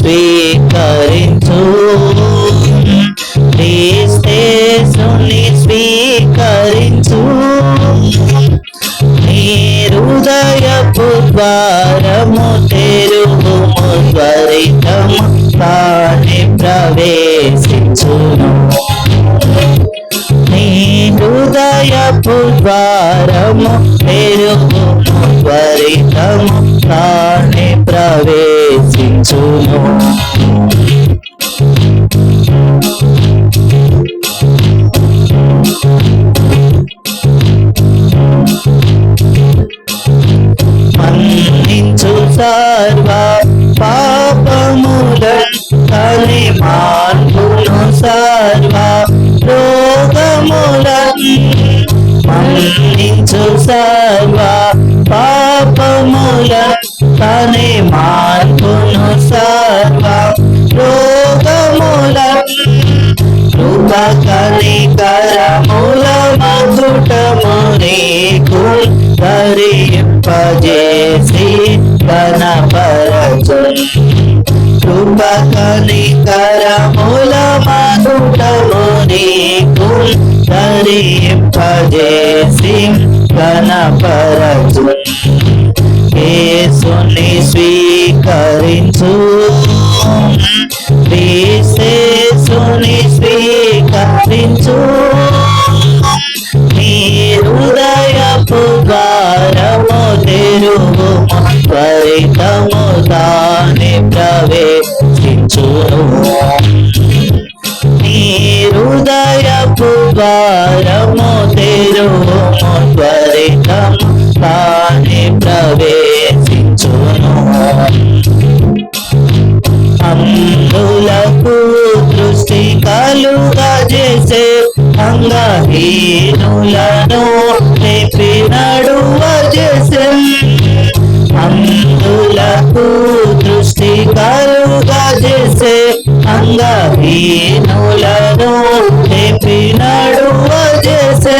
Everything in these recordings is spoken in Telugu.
స్వీకరించు, క్రీస్తేసుని స్వీకరించు. నీ హృదయపు ద్వారము తెరువుము, త్వరితము తానే ప్రవేశించును. నీ హృదయపు ద్వారము తెరువుము, త్వరితము తానే ప్రవేశించును. మన్నించు సర్వ పాపములను, తని మార్పును సర్వ రోగములను. మన్నించు సర్వ పాపములను, తని మార్పును సర్వ రోగములను. కృప కనికరముల మధుటము నీకు ధరింపజేసి కనపరచు. కృప కనికరముల మధుటము నీకు ధరింపజేసి కనపరచు. యేసుని స్వీకరించు, క్రీస్తేసుని స్వీకరించు. నీ హృదయపు ద్వారము తెరువుము, త్వరితము తానే ప్రవేశించును. నీ హృదయపు ద్వారము తెరువుము, త్వరితము తానే ప్రవేశించును. అందులకు దృష్టి కలుగజేసే, అంగహీనులను లేపి నడువజేసే. అందులకు దృష్టి కలుగజేసే, అంగహీనులను లేపి నడువజేసే.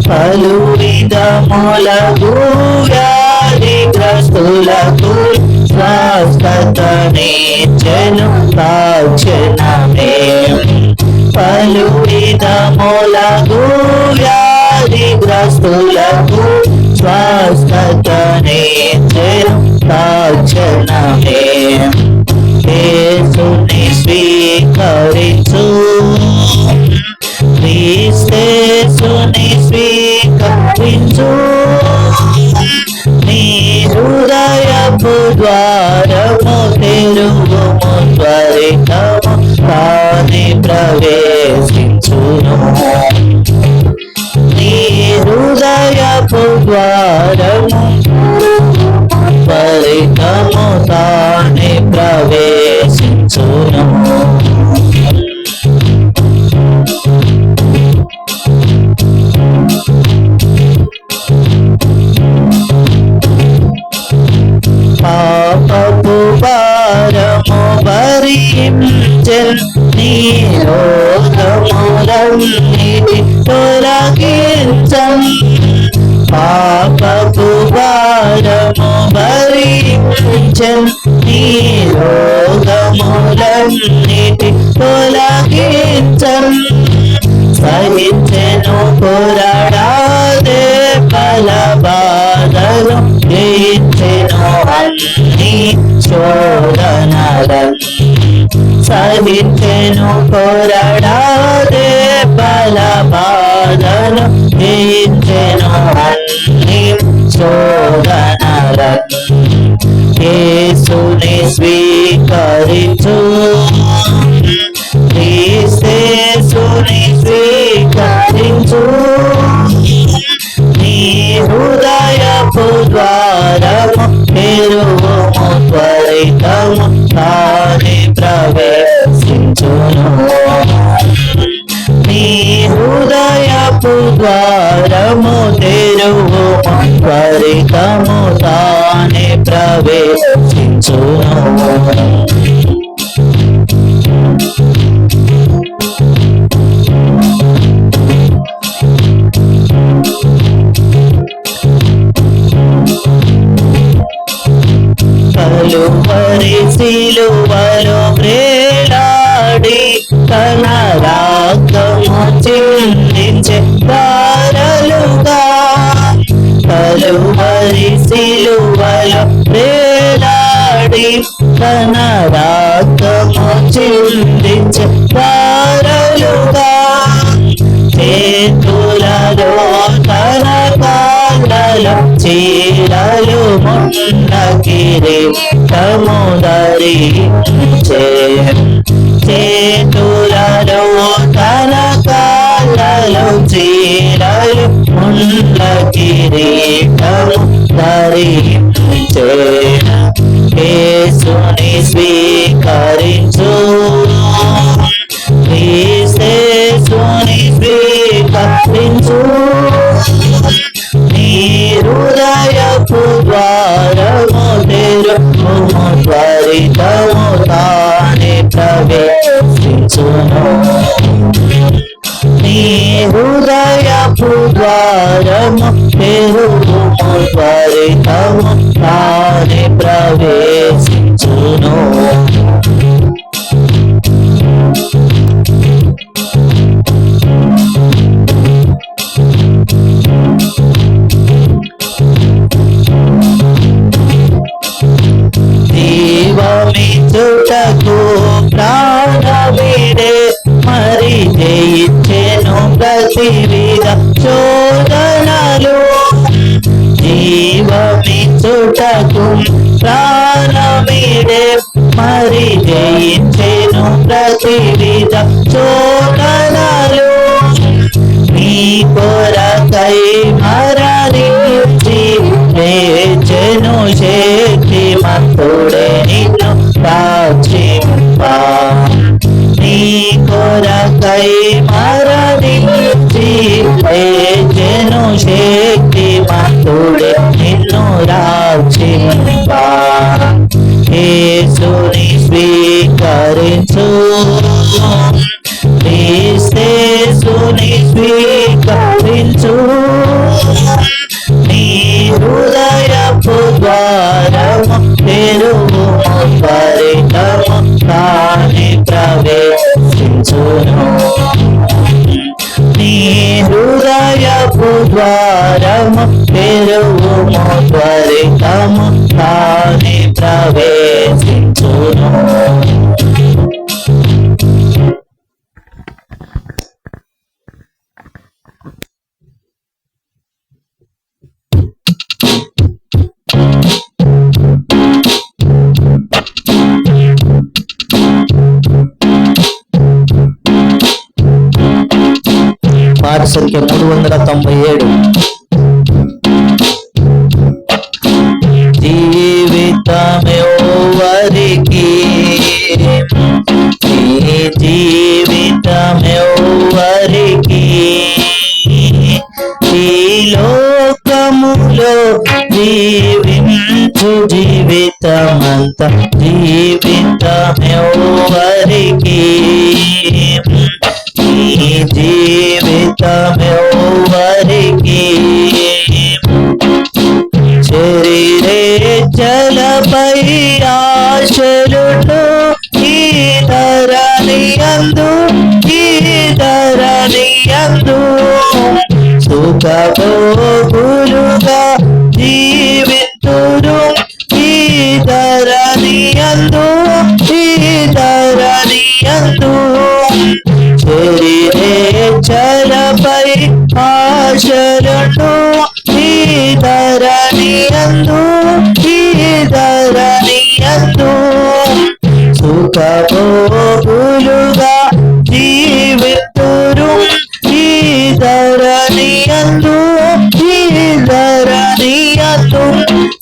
పలు విధములకు వ్యాధిగ్రస్తులకు స్వస్థతనిచ్చెను తక్షణమే. పలు విధములకు వ్యాధిగ్రస్తులకు స్వస్థతనిచ్చెను తక్షణమే. యేసుని స్వీకరించు, క్రీస్తేసుని స్వీకరించు. నీ హృదయపు ద్వారము తెరువుము, త్వరితము తానే ప్రవేశించును. నీ హృదయపు ద్వారము త్వరితము తానే ప్రవేశించును. పాపపు భారము భరించెను, నీ రోగములన్నిటి తొలగించెను. పాపపు భారము భరించెను, నీ రోగములన్నిటి తొలగించెను. సహించెను కొరడాదే బలబాధలు, జయించెను అన్ని శోధనలను. సహించెను కొరడాదే బలబాధలు, జయించెను అన్ని శోధనలను. యేసుని స్వీకరించు, క్రీస్తేసుని స్వీకరించు. నీ హృదయపు ద్వారము తెరువుము, త్వరితము తానే ప్రవేశించును. నీ హృదయపు ద్వారము తెరువుము, త్వరితము తానే ప్రవేశించును. కలువరి సిలువలో వేలాడి తన రక్తము చిందించే దారలుగా కలువరి సిలువలో వేలాడి తన రక్తము చిందించే దారలుగా చేతులలో తన కాళ్ళలో చీరలు మున్న కిరీటము ధరించే చేతులలో తన కాళ్ళలో చీరలు మున్న కిరీటము ధరించే యేసుని స్వీకరించు యేసుని స్వీకరించు నీ హృదయపు ద్వారము తెరుము త్వరితము తానే ప్రవేశించును నీ హృదయపు ద్వారము తెరుము త్వరితము తానే ప్రవేశించును జీవమిచ్చుటకు ప్రాణవిడే మరి జయించెను ప్రతివిధ శోధనలు జీవమిచ్చుటకు ప్రాణవిడే మరి జయించెను ప్రతివిధ శోధనలు నీ కొరకై మరణించి వేచెను శక్తిమంతుడే నిన్ను రక్షింప నీ కొరకై మరణించి వేచెను శక్తిమంతుడే నిన్ను రక్షింప యేసుని స్వీకరించు యేసుని స్వీకరించు నీ హృదయపు ద్వారము తెరుము త్వరితము తానే ప్రవేశించును నీ హృదయపు ద్వారము తెరుము త్వరితము తానే ప్రవేశించును పాట సంఖ్య 397 జీవితమెవ్వరికి నీ జీవితమెవ్వరికి ఈ లోకములో జీవించు జీవితమంత జీవితమెవ్వరికి ఈ జీవితమెవ్వరికి శరీరే జలపై ఆశలును ఈ ధరణియందు సుఖభోగులుగా జీవితురు ఈ ధరణియందు శరీరే జలపై ఆశలును ఈ ధరణియందు సుఖభోగులుగా జీవితురు ఈ ధరణియందు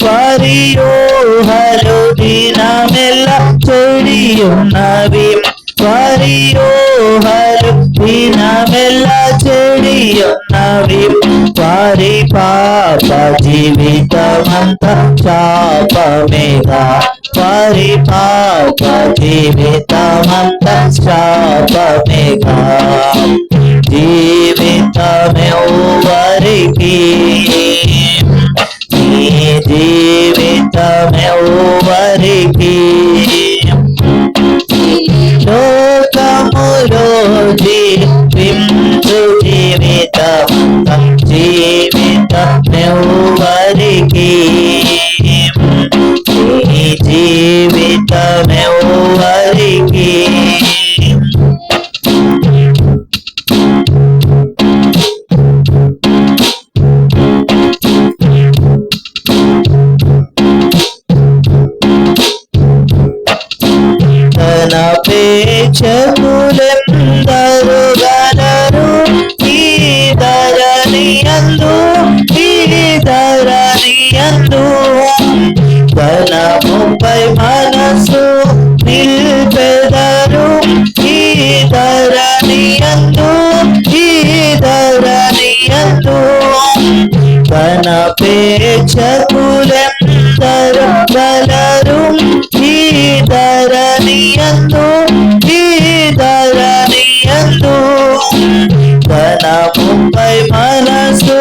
పరియోహలు దినమెల్ల చెడియున్నవి పరియోహలు దినమెల్ల చెడియున్నవి వారి పాప జీవితమంతా శాపమేగా వారి పాప జీవితమంతా శాపమేగా జీవితమెవ్వరికి ఈ జీవితమెవ్వరికి తనపేక్షకులెందరు గలరు ఈ ధరణియందు ధనముపై మనసు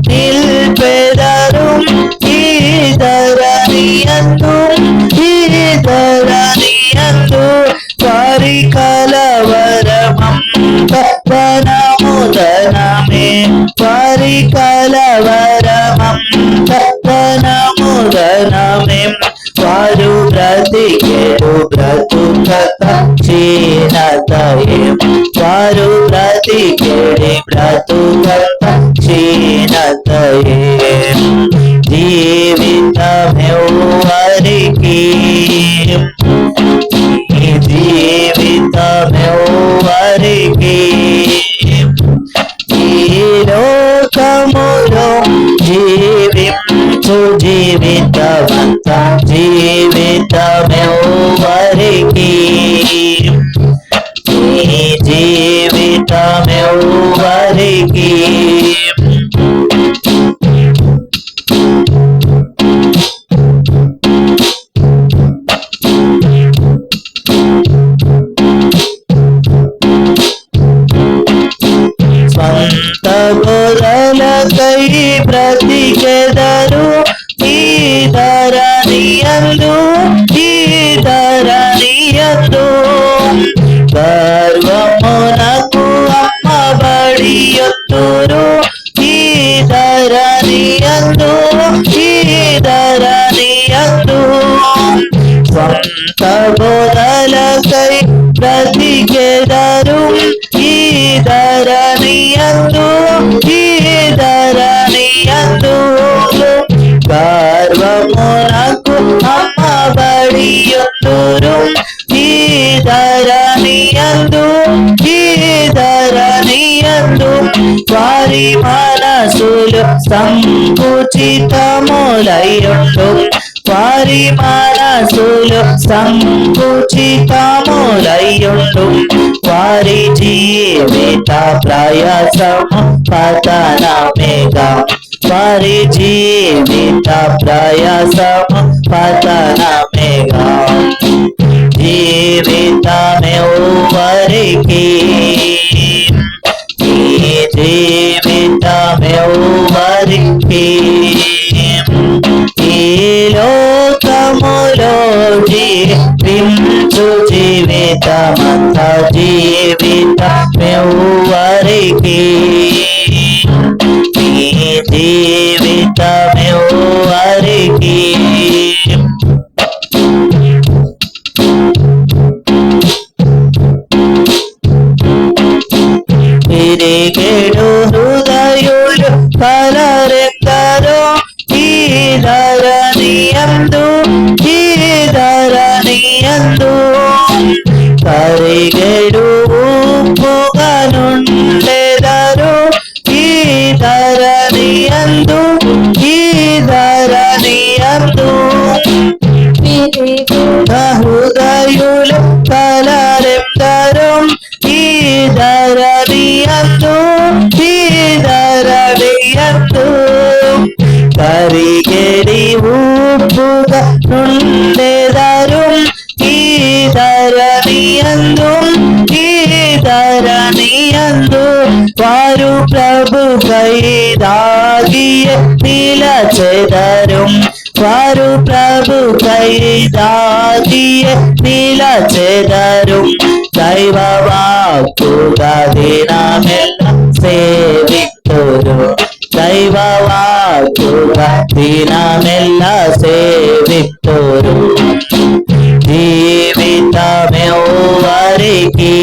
నిల్పెదరు ఈ ధరణియందు వారి కలవరమంత ధనమే వారి కలవరమంత ధనమే వారు బ్రతికేరు బ్రతుకత క్షీణతయే వారు బ్రతికేడి బ్రతుకత క్షీణతయే జీవితమెవ్వరికి జీవితమెవ్వరికి ఈ లోకములో జీవించు జీవితమంత జీవితమెవ్వరికి ఈ జీవితమెవ్వరికి స్వంత గొర్రెలకై బ్రతికెదరు ఈ ధరణియందు గర్వమునకు అమ్మబడియుందురు ఈ ధరణియందు స్వంత గొర్రెలకై బ్రతికెదరు ఈ ధరణియందు గర్వమునకు అమ్మబడియుందురు ఈ ధరణియందు వారి మనసులు సంకుచితములయుండు వారి మనసులు సంకుచితములయుండు వారి జీవిత ప్రయాసము పతనమేగా వారి జీవిత ప్రయాసము పతనమేగా జీవితమెవ్వరికి ఈ జీవితమెవ్వరికి ఈ లోకములో జీవించు జీవితమంత జీవితమెవ్వరికి ఈ జీవితమెవ్వరికి తిరిగేడు హృదయులు కలరెందరో ఈ ధరణియందు కరిగేడు ఉప్పుగా నుండెదరు ఈ ధరణియందు హృదయులు కలరెందరు ఈ ధరణియందు కరిగేడి ఉప్పుగా నుండెదరు ఈ ధరణియందు వారు ప్రభుకై దాగియ నిలచెదరు వారు ప్రభుకై దాగియ నిలచెదరు దైవ వాక్కుగా దినమెల్ల సేవితురు దైవ వాక్కుగా దినమెల్ల సేవితురు జీవితమెవ్వరికి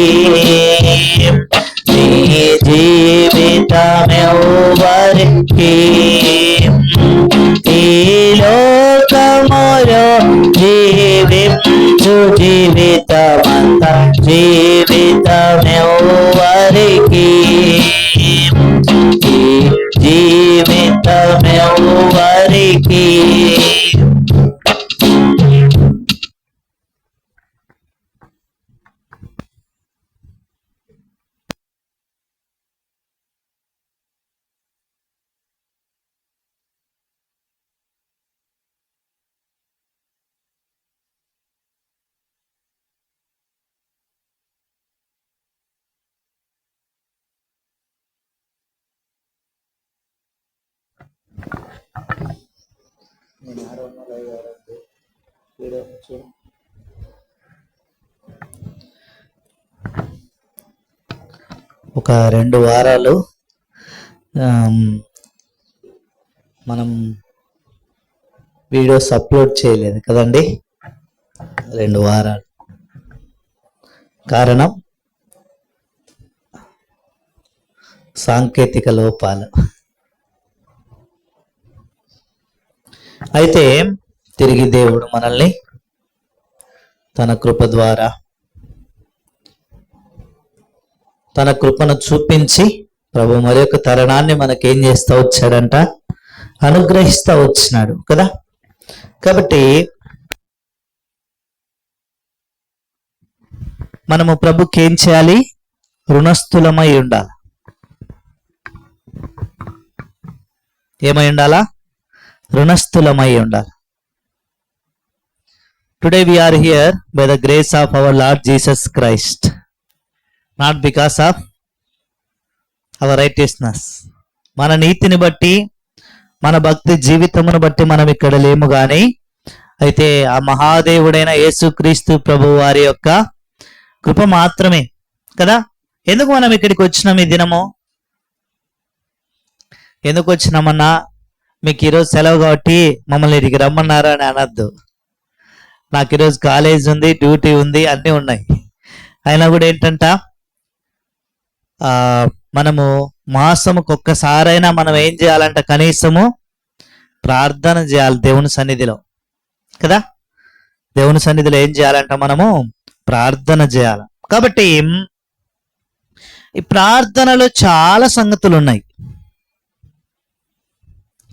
నీ జీవితమెవ్వరికి ఈ లోకములో జీవించు జీవితమంత జీవితమెవ్వరికి ఈ జీవితమెవ్వరికి ఒక 2 వారాలు మనం వీడియోస్ అప్లోడ్ చేయలేదు కదండి. 2 వారాలు. కారణం సాంకేతిక లోపాలు. అయితే తిరిగి దేవుడు మనల్ని తన కృప ద్వారా తన కృపను చూపించి ప్రభు మరొక తరుణాన్ని మనకేం చేస్తూ వచ్చాడంట, అనుగ్రహిస్తూ వచ్చినాడు కదా. కాబట్టి మనము ప్రభుకి ఏం చేయాలి? రుణస్థులమై ఉండాలి. ఏమై ఉండాలా? రుణస్థులమై ఉండాలి. Today we are here by the grace of our Lord Jesus Christ, not because of our righteousness. మన నీతిని బట్టి, మన భక్తి జీవితమును బట్టి మనం ఇక్కడ లేము గాని, అయితే ఆ మహాదేవుడైన యేసుక్రీస్తు ప్రభు వారి యొక్క కృప మాత్రమే కదా. ఎందుకు మనం ఇక్కడికి వచ్చినాం ఈ దినము? ఎందుకు వచ్చినామన్నా, మీకు ఈరోజు సెలవు కాబట్టి మమ్మల్ని ఇక్కడికి రమ్మన్నారా అని అనద్దు. నాకు ఈరోజు కాలేజ్ ఉంది, డ్యూటీ ఉంది, అన్నీ ఉన్నాయి. అయినా కూడా ఏంటంట, మనము మాసముకు ఒక్కసారైనా మనం ఏం చేయాలంట? కనీసము ప్రార్థన చేయాలి దేవుని సన్నిధిలో కదా. దేవుని సన్నిధిలో ఏం చేయాలంట? మనము ప్రార్థన చేయాలి. కాబట్టి ఈ ప్రార్థనలో చాలా సంగతులు ఉన్నాయి,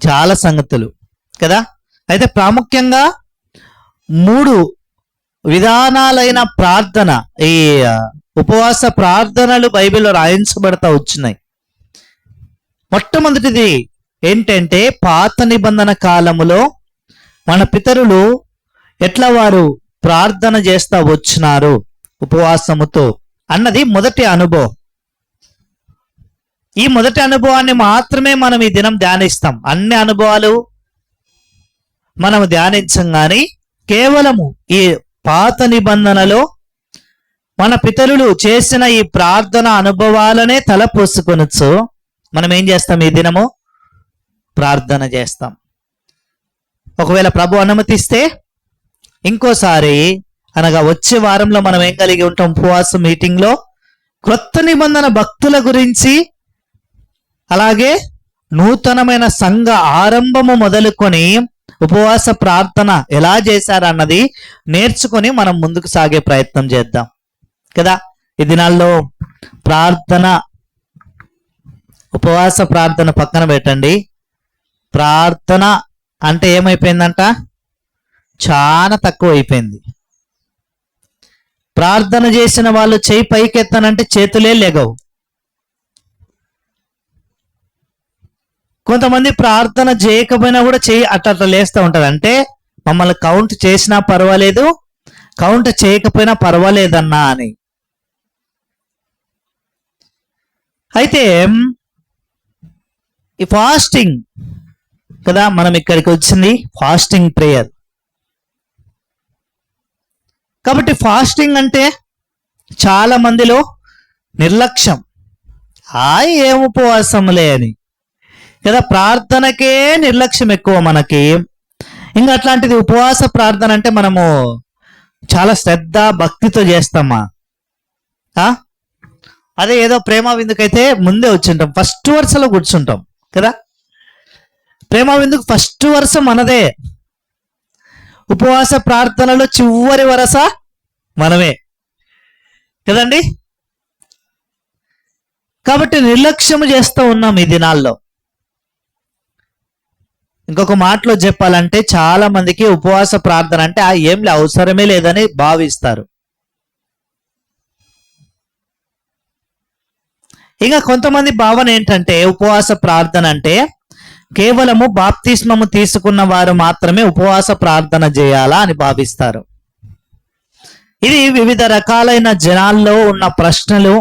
చాలా సంగతులు కదా. అయితే ప్రాముఖ్యంగా 3 విధానాలైన ప్రార్థన, ఈ ఉపవాస ప్రార్థనలు బైబిల్లో రాయించబడతా వచ్చినాయి. మొట్టమొదటిది ఏంటంటే, పాత నిబంధన కాలములో మన పితరులు ఎట్లా వారు ప్రార్థన చేస్తా వచ్చినారు ఉపవాసముతో అన్నది మొదటి అనుభవం. ఈ మొదటి అనుభవాన్ని మాత్రమే మనం ఈ దినం ధ్యానిస్తాం. అన్ని అనుభవాలు మనం ధ్యానించం కానీ కేవలము ఈ పాత నిబంధనలో మన పితరులు చేసిన ఈ ప్రార్థన అనుభవాలనే తలపోసుకొనొచ్చు మనం ఏం చేస్తాం? ఈ దినము ప్రార్థన చేస్తాం. ఒకవేళ ప్రభు అనుమతిస్తే ఇంకోసారి, అనగా వచ్చే వారంలో మనం ఏం కలిగి ఉంటాం? ఉపవాస మీటింగ్లో క్రొత్త నిబంధన భక్తుల గురించి, అలాగే నూతనమైన సంఘ ఆరంభము మొదలుకొని ఉపవాస ప్రార్థన ఎలా చేశారన్నది నేర్చుకొని మనం ముందుకు సాగే ప్రయత్నం చేద్దాం కదా. ఈ దినాల్లో ప్రార్థన, ఉపవాస ప్రార్థన పక్కన పెట్టండి. ప్రార్థన అంటే ఏమైపోయిందంట? చాలా తక్కువ అయిపోయింది. ప్రార్థన చేసిన వాళ్ళు చేయి పైకెత్తనంటే చేతులే లెగవు. కొంతమంది ప్రార్థన చేయకపోయినా కూడా చేయి అట్లా లేస్తూ ఉంటారు. అంటే మమ్మల్ని కౌంట్ చేసినా పర్వాలేదు, కౌంట్ చేయకపోయినా పర్వాలేదన్నా అని. అయితే ఈ ఫాస్టింగ్ కదా, మనం ఇక్కడికి వచ్చింది ఫాస్టింగ్ ప్రేయర్. కాబట్టి ఫాస్టింగ్ అంటే చాలా మందిలో నిర్లక్ష్యం. ఏం ఉపవాసంలే అని కదా, ప్రార్థనకే నిర్లక్ష్యం ఎక్కువ మనకి. ఇంకా అట్లాంటిది ఉపవాస ప్రార్థన అంటే మనము చాలా శ్రద్ధ భక్తితో చేస్తామా? అదే ఏదో ప్రేమ విందుకైతే ముందే వచ్చింటాం, ఫస్ట్ వరుసలో కూర్చుంటాం కదా. ప్రేమ విందుకు ఫస్ట్ వరుస మనదే, ఉపవాస ప్రార్థనలో చివరి వరుస మనమే కదండి. కాబట్టి నిర్లక్ష్యం చేస్తూ ఉన్నాం ఈ దినాల్లో. ఇంకొక మాటలో చెప్పాలంటే చాలా మందికి ఉపవాస ప్రార్థన అంటే ఏం అవసరమే లేదని భావిస్తారు. ఇంకా కొంతమంది భావన ఏంటంటే, ఉపవాస ప్రార్థన అంటే కేవలము బాప్తిస్మము తీసుకున్న వారు మాత్రమే ఉపవాస ప్రార్థన చేయాలా అని భావిస్తారు. ఇది వివిధ రకాలైన జనాల్లో ఉన్న ప్రశ్నలు,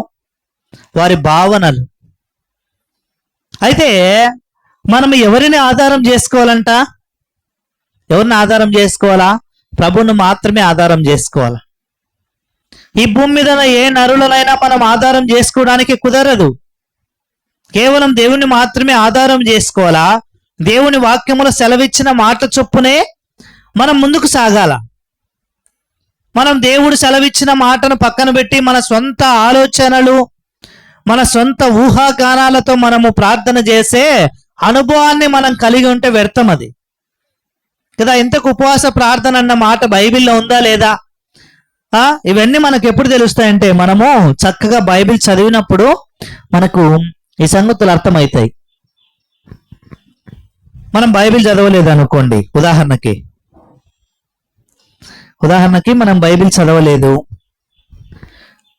వారి భావనలు. అయితే మనం ఎవరిని ఆధారం చేసుకోవాలంట? ఎవరిని ఆధారం చేసుకోవాలా? ప్రభువును మాత్రమే ఆధారం చేసుకోవాలా. ఈ భూమి మీద ఏ నరులనైనా మనం ఆధారం చేసుకోవడానికి కుదరదు. కేవలం దేవుని మాత్రమే ఆధారం చేసుకోవాలా. దేవుని వాక్యములో సెలవిచ్చిన మాట చొప్పునే మనం ముందుకు సాగాల. మనం దేవుడు సెలవిచ్చిన మాటను పక్కన పెట్టి మన సొంత ఆలోచనలు, మన సొంత ఊహాగానాలతో మనము ప్రార్థన చేసే అనుభవాన్ని మనం కలిగి ఉంటే వ్యర్థం అది కదా. ఇంతకు ఉపవాస ప్రార్థన అన్న మాట బైబిల్లో ఉందా లేదా? ఇవన్నీ మనకు ఎప్పుడు తెలుస్తాయంటే మనము చక్కగా బైబిల్ చదివినప్పుడు మనకు ఈ సంగతులు అర్థమవుతాయి. మనం బైబిల్ చదవలేదు అనుకోండి, ఉదాహరణకి మనం బైబిల్ చదవలేదు,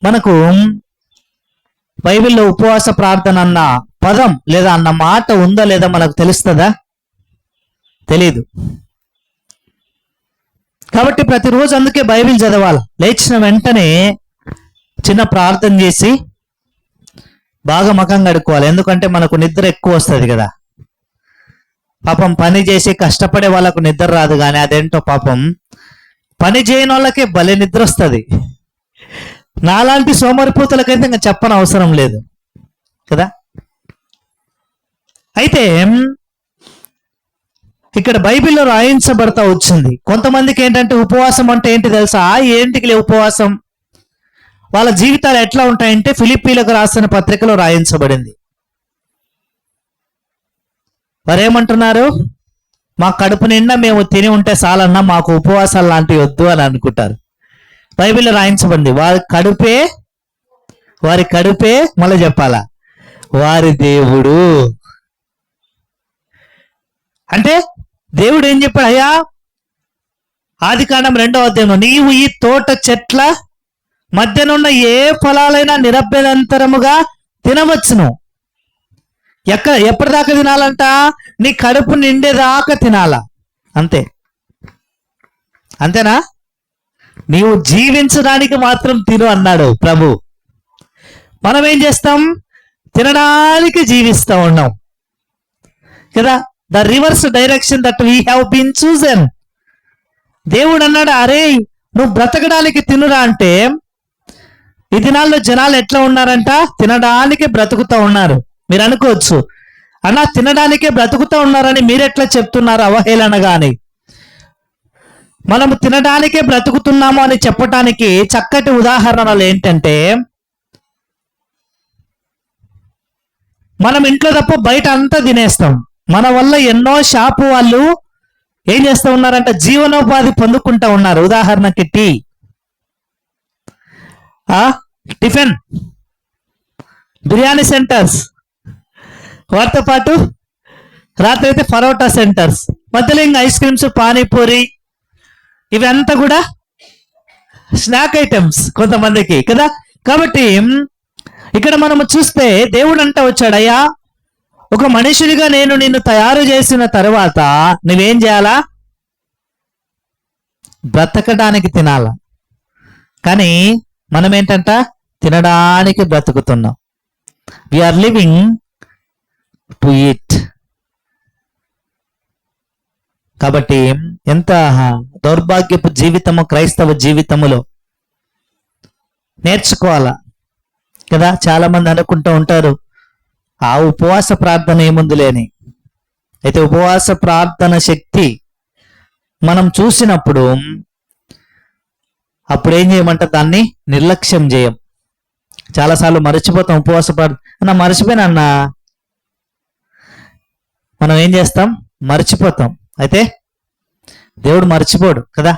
మనకు బైబిల్లో ఉపవాస ప్రార్థన అన్న పదం లేదా అన్న మాట ఉందా లేదా మనకు తెలుస్తుందా? తెలీదు. కాబట్టి ప్రతిరోజు అందుకే బైబిల్ చదవాలి. లేచిన వెంటనే చిన్న ప్రార్థన చేసి బాగా ముఖం కడుక్కోవాలి. ఎందుకంటే మనకు నిద్ర ఎక్కువ వస్తుంది కదా. పాపం పని చేసి కష్టపడే వాళ్ళకు నిద్ర రాదు, కానీ అదేంటో పాపం పని చేయని వాళ్ళకే భలే నిద్ర వస్తుంది. నాలాంటి సోమరిపోతులకైతే ఇంకా చెప్పని అవసరం లేదు కదా. అయితే ఇక్కడ బైబిల్లో రాయించబడతా వచ్చింది. కొంతమందికి ఏంటంటే ఉపవాసం అంటే ఏంటి తెలుసా? ఏంటికి లే ఉపవాసం, వాళ్ళ జీవితాలు ఎట్లా ఉంటాయంటే ఫిలిప్పీలకు రాసిన పత్రికలో రాయించబడింది. వారేమంటున్నారు? మా కడుపు నిండా మేము తిని ఉంటే చాలన్నా, మాకు ఉపవాసాలు లాంటివి వద్దు అని అనుకుంటారు. బైబిల్లో రాయించబడింది వారి కడుపే మళ్ళీ చెప్పాలా, వారి దేవుడు. అంటే దేవుడు ఏం చెప్పాడు? అయ్యా, ఆదికాండం 2వ అధ్యాయంలో నీవు ఈ తోట చెట్ల మధ్యనున్న ఏ ఫలాలైనా నిరభ్యంతరముగా తినవచ్చును. ఎప్పటిదాకా తినాలంట? నీ కడుపు నిండేదాకా తినాలా, అంతేనా? నీవు జీవించడానికి మాత్రం తిను అన్నాడు ప్రభు. మనం ఏం చేస్తాం? తినడానికి జీవిస్తూ ఉన్నాం కదా. The reverse direction that we have been chosen. దేవుడు అన్నాడు, అరే నువ్వు బ్రతకడానికి తినురా అంటే, ఈ దినాల్లో జనాలు ఎట్లా ఉన్నారంట? తినడానికే బ్రతుకుతూ ఉన్నారు. మీరు అనుకోవచ్చు, అన్నా తినడానికే బ్రతుకుతూ ఉన్నారని మీరెట్లా చెప్తున్నారు అవహేళనగాని? మనం తినడానికే బ్రతుకుతున్నాము అని చెప్పటానికి చక్కటి ఉదాహరణలు ఏంటంటే, మనం ఇంట్లో తప్ప బయట అంతా తినేస్తాం. మన వల్ల ఎన్నో షాపు వాళ్ళు ఏం చేస్తూ ఉన్నారంట? జీవనోపాధి పొందుకుంటూ ఉన్నారు. ఉదాహరణకి టిఫిన్, బిర్యానీ సెంటర్స్, వాటితో పాటు రాత్రి అయితే పరోటా సెంటర్స్, మధ్యలో ఇంకా ఐస్ క్రీమ్స్, పానీపూరి, ఇవంతా కూడా స్నాక్ ఐటమ్స్ కొంతమందికి కదా. కాబట్టి ఇక్కడ మనము చూస్తే దేవుడు అంట వచ్చాడు, అయ్యా ఒక మనుషుడిగా నేను నిన్ను తయారు చేసిన తర్వాత నువ్వేం చేయాలా? బ్రతకడానికి తినాలా. కానీ మనం ఏంటంట? తినడానికి బ్రతుకుతున్నాం. We are living to eat. కాబట్టి ఎంత దౌర్భాగ్యపు జీవితము క్రైస్తవ జీవితములో నేర్చుకోవాలా కదా. చాలా మంది అనుకుంటూ ఉంటారు, ఆ ఉపవాస ప్రార్థన ఏముంది లేని. అయితే ఉపవాస ప్రార్థన శక్తి మనం చూసినప్పుడు అప్పుడు ఏం చేయమంటే దాన్ని నిర్లక్ష్యం చేయం. చాలాసార్లు మర్చిపోతాం. ఉపవాస ప్రార్థన మర్చిపోయినా మనం ఏం చేస్తాం? మర్చిపోతాం. అయితే దేవుడు మర్చిపోడు కదా.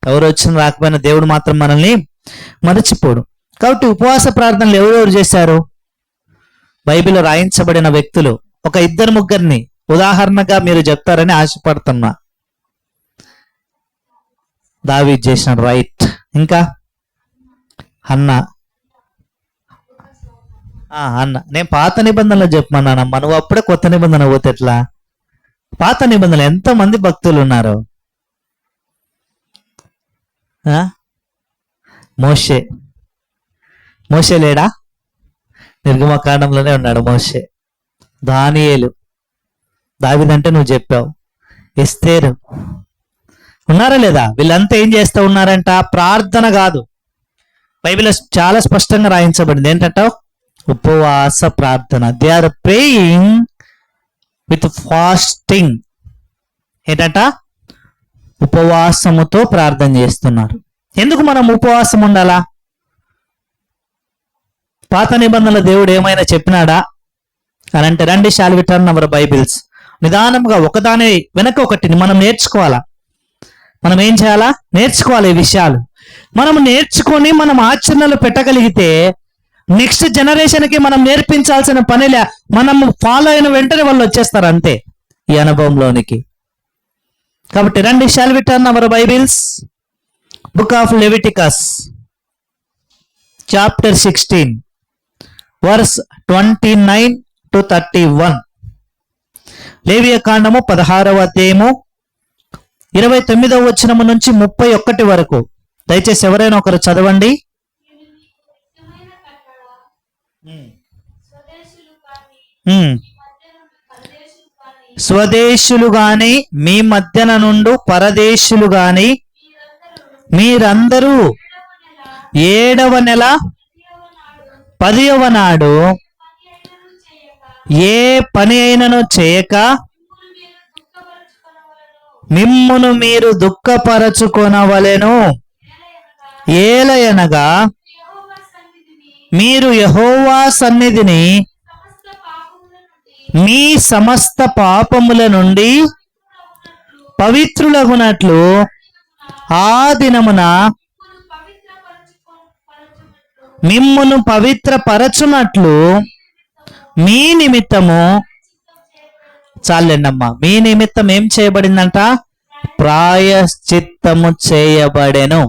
ఎవరు వచ్చిన రాకపోయినా దేవుడు మాత్రం మనల్ని మర్చిపోడు. కాబట్టి ఉపవాస ప్రార్థనలు ఎవరెవరు చేశారు? బైబిల్లో రాయించబడిన వ్యక్తులు ఒక 2-3 ఉదాహరణగా మీరు చెప్తారని ఆశపడుతున్నా. దావీదు చేసిన రైట్. ఇంకా అన్న నేను పాత నిబంధనలు చెప్పమన్నానమ్మా, నువ్వు అప్పుడే కొత్త నిబంధన పోతే ఎట్లా? పాత నిబంధనలు ఎంతమంది భక్తులు ఉన్నారు? మోషే లేడా? నిర్గమకాండంలోనే ఉన్నాడు మోషే. దానియేలు. దావీదంటే నువ్వు చెప్పావు. ఎస్తేరు. ఉన్నారా లేదా? వీళ్ళంతా ఏం చేస్తూ ఉన్నారంట? ప్రార్థన కాదు, బైబిల్లో చాలా స్పష్టంగా రాయించబడింది ఏంటంట? ఉపవాస ప్రార్థన. They are praying with fasting. ఏంటంట? ఉపవాసముతో ప్రార్థన చేస్తున్నారు. ఎందుకు మనం ఉపవాసం ఉండాలా? పాత నిబంధనల దేవుడు ఏమైనా చెప్పినాడా అని అంటే, రండి shall we turn our Bibles. నిదానంగా ఒకదాని వెనక ఒకటి మనం నేర్చుకోవాలా. మనం ఏం చేయాలా? నేర్చుకోవాలి ఈ విషయాలు. మనం నేర్చుకొని మనం ఆచరణలో పెట్టగలిగితే నెక్స్ట్ జనరేషన్కి మనం నేర్పించాల్సిన పనిలే. మనం ఫాలో అయిన వెంటనే వాళ్ళు వచ్చేస్తారు అంతే ఈ అనుభవంలోనికి. కాబట్టి రండి shall we turn our Bibles, book of Leviticus chapter 16 verse 29 to 31. లేవియ కాండము 16వ అధ్యాయము 29వ వచనము నుంచి 31 వరకు. దయచేసి ఎవరైనా ఒకరు చదవండి. స్వదేశులు గాని మీ మధ్యన నుండి పరదేశులు గాని మీరందరూ 7వ నెల 10వ నాడు ఏ పని అయినను చేయక మిమ్మును మీరు దుఃఖపరచుకొనవలెను. ఏలయనగా మీరు యెహోవా సన్నిధిని మీ సమస్త పాపముల నుండి పవిత్రులగునట్లు ఆ దినమున మిమ్మును పవిత్రపరచునట్లు మీ నిమిత్తము, చాలండమ్మా, మీ నిమిత్తం ఏం చేయబడిందంట? ప్రాయశ్చిత్తము చేయబడెను.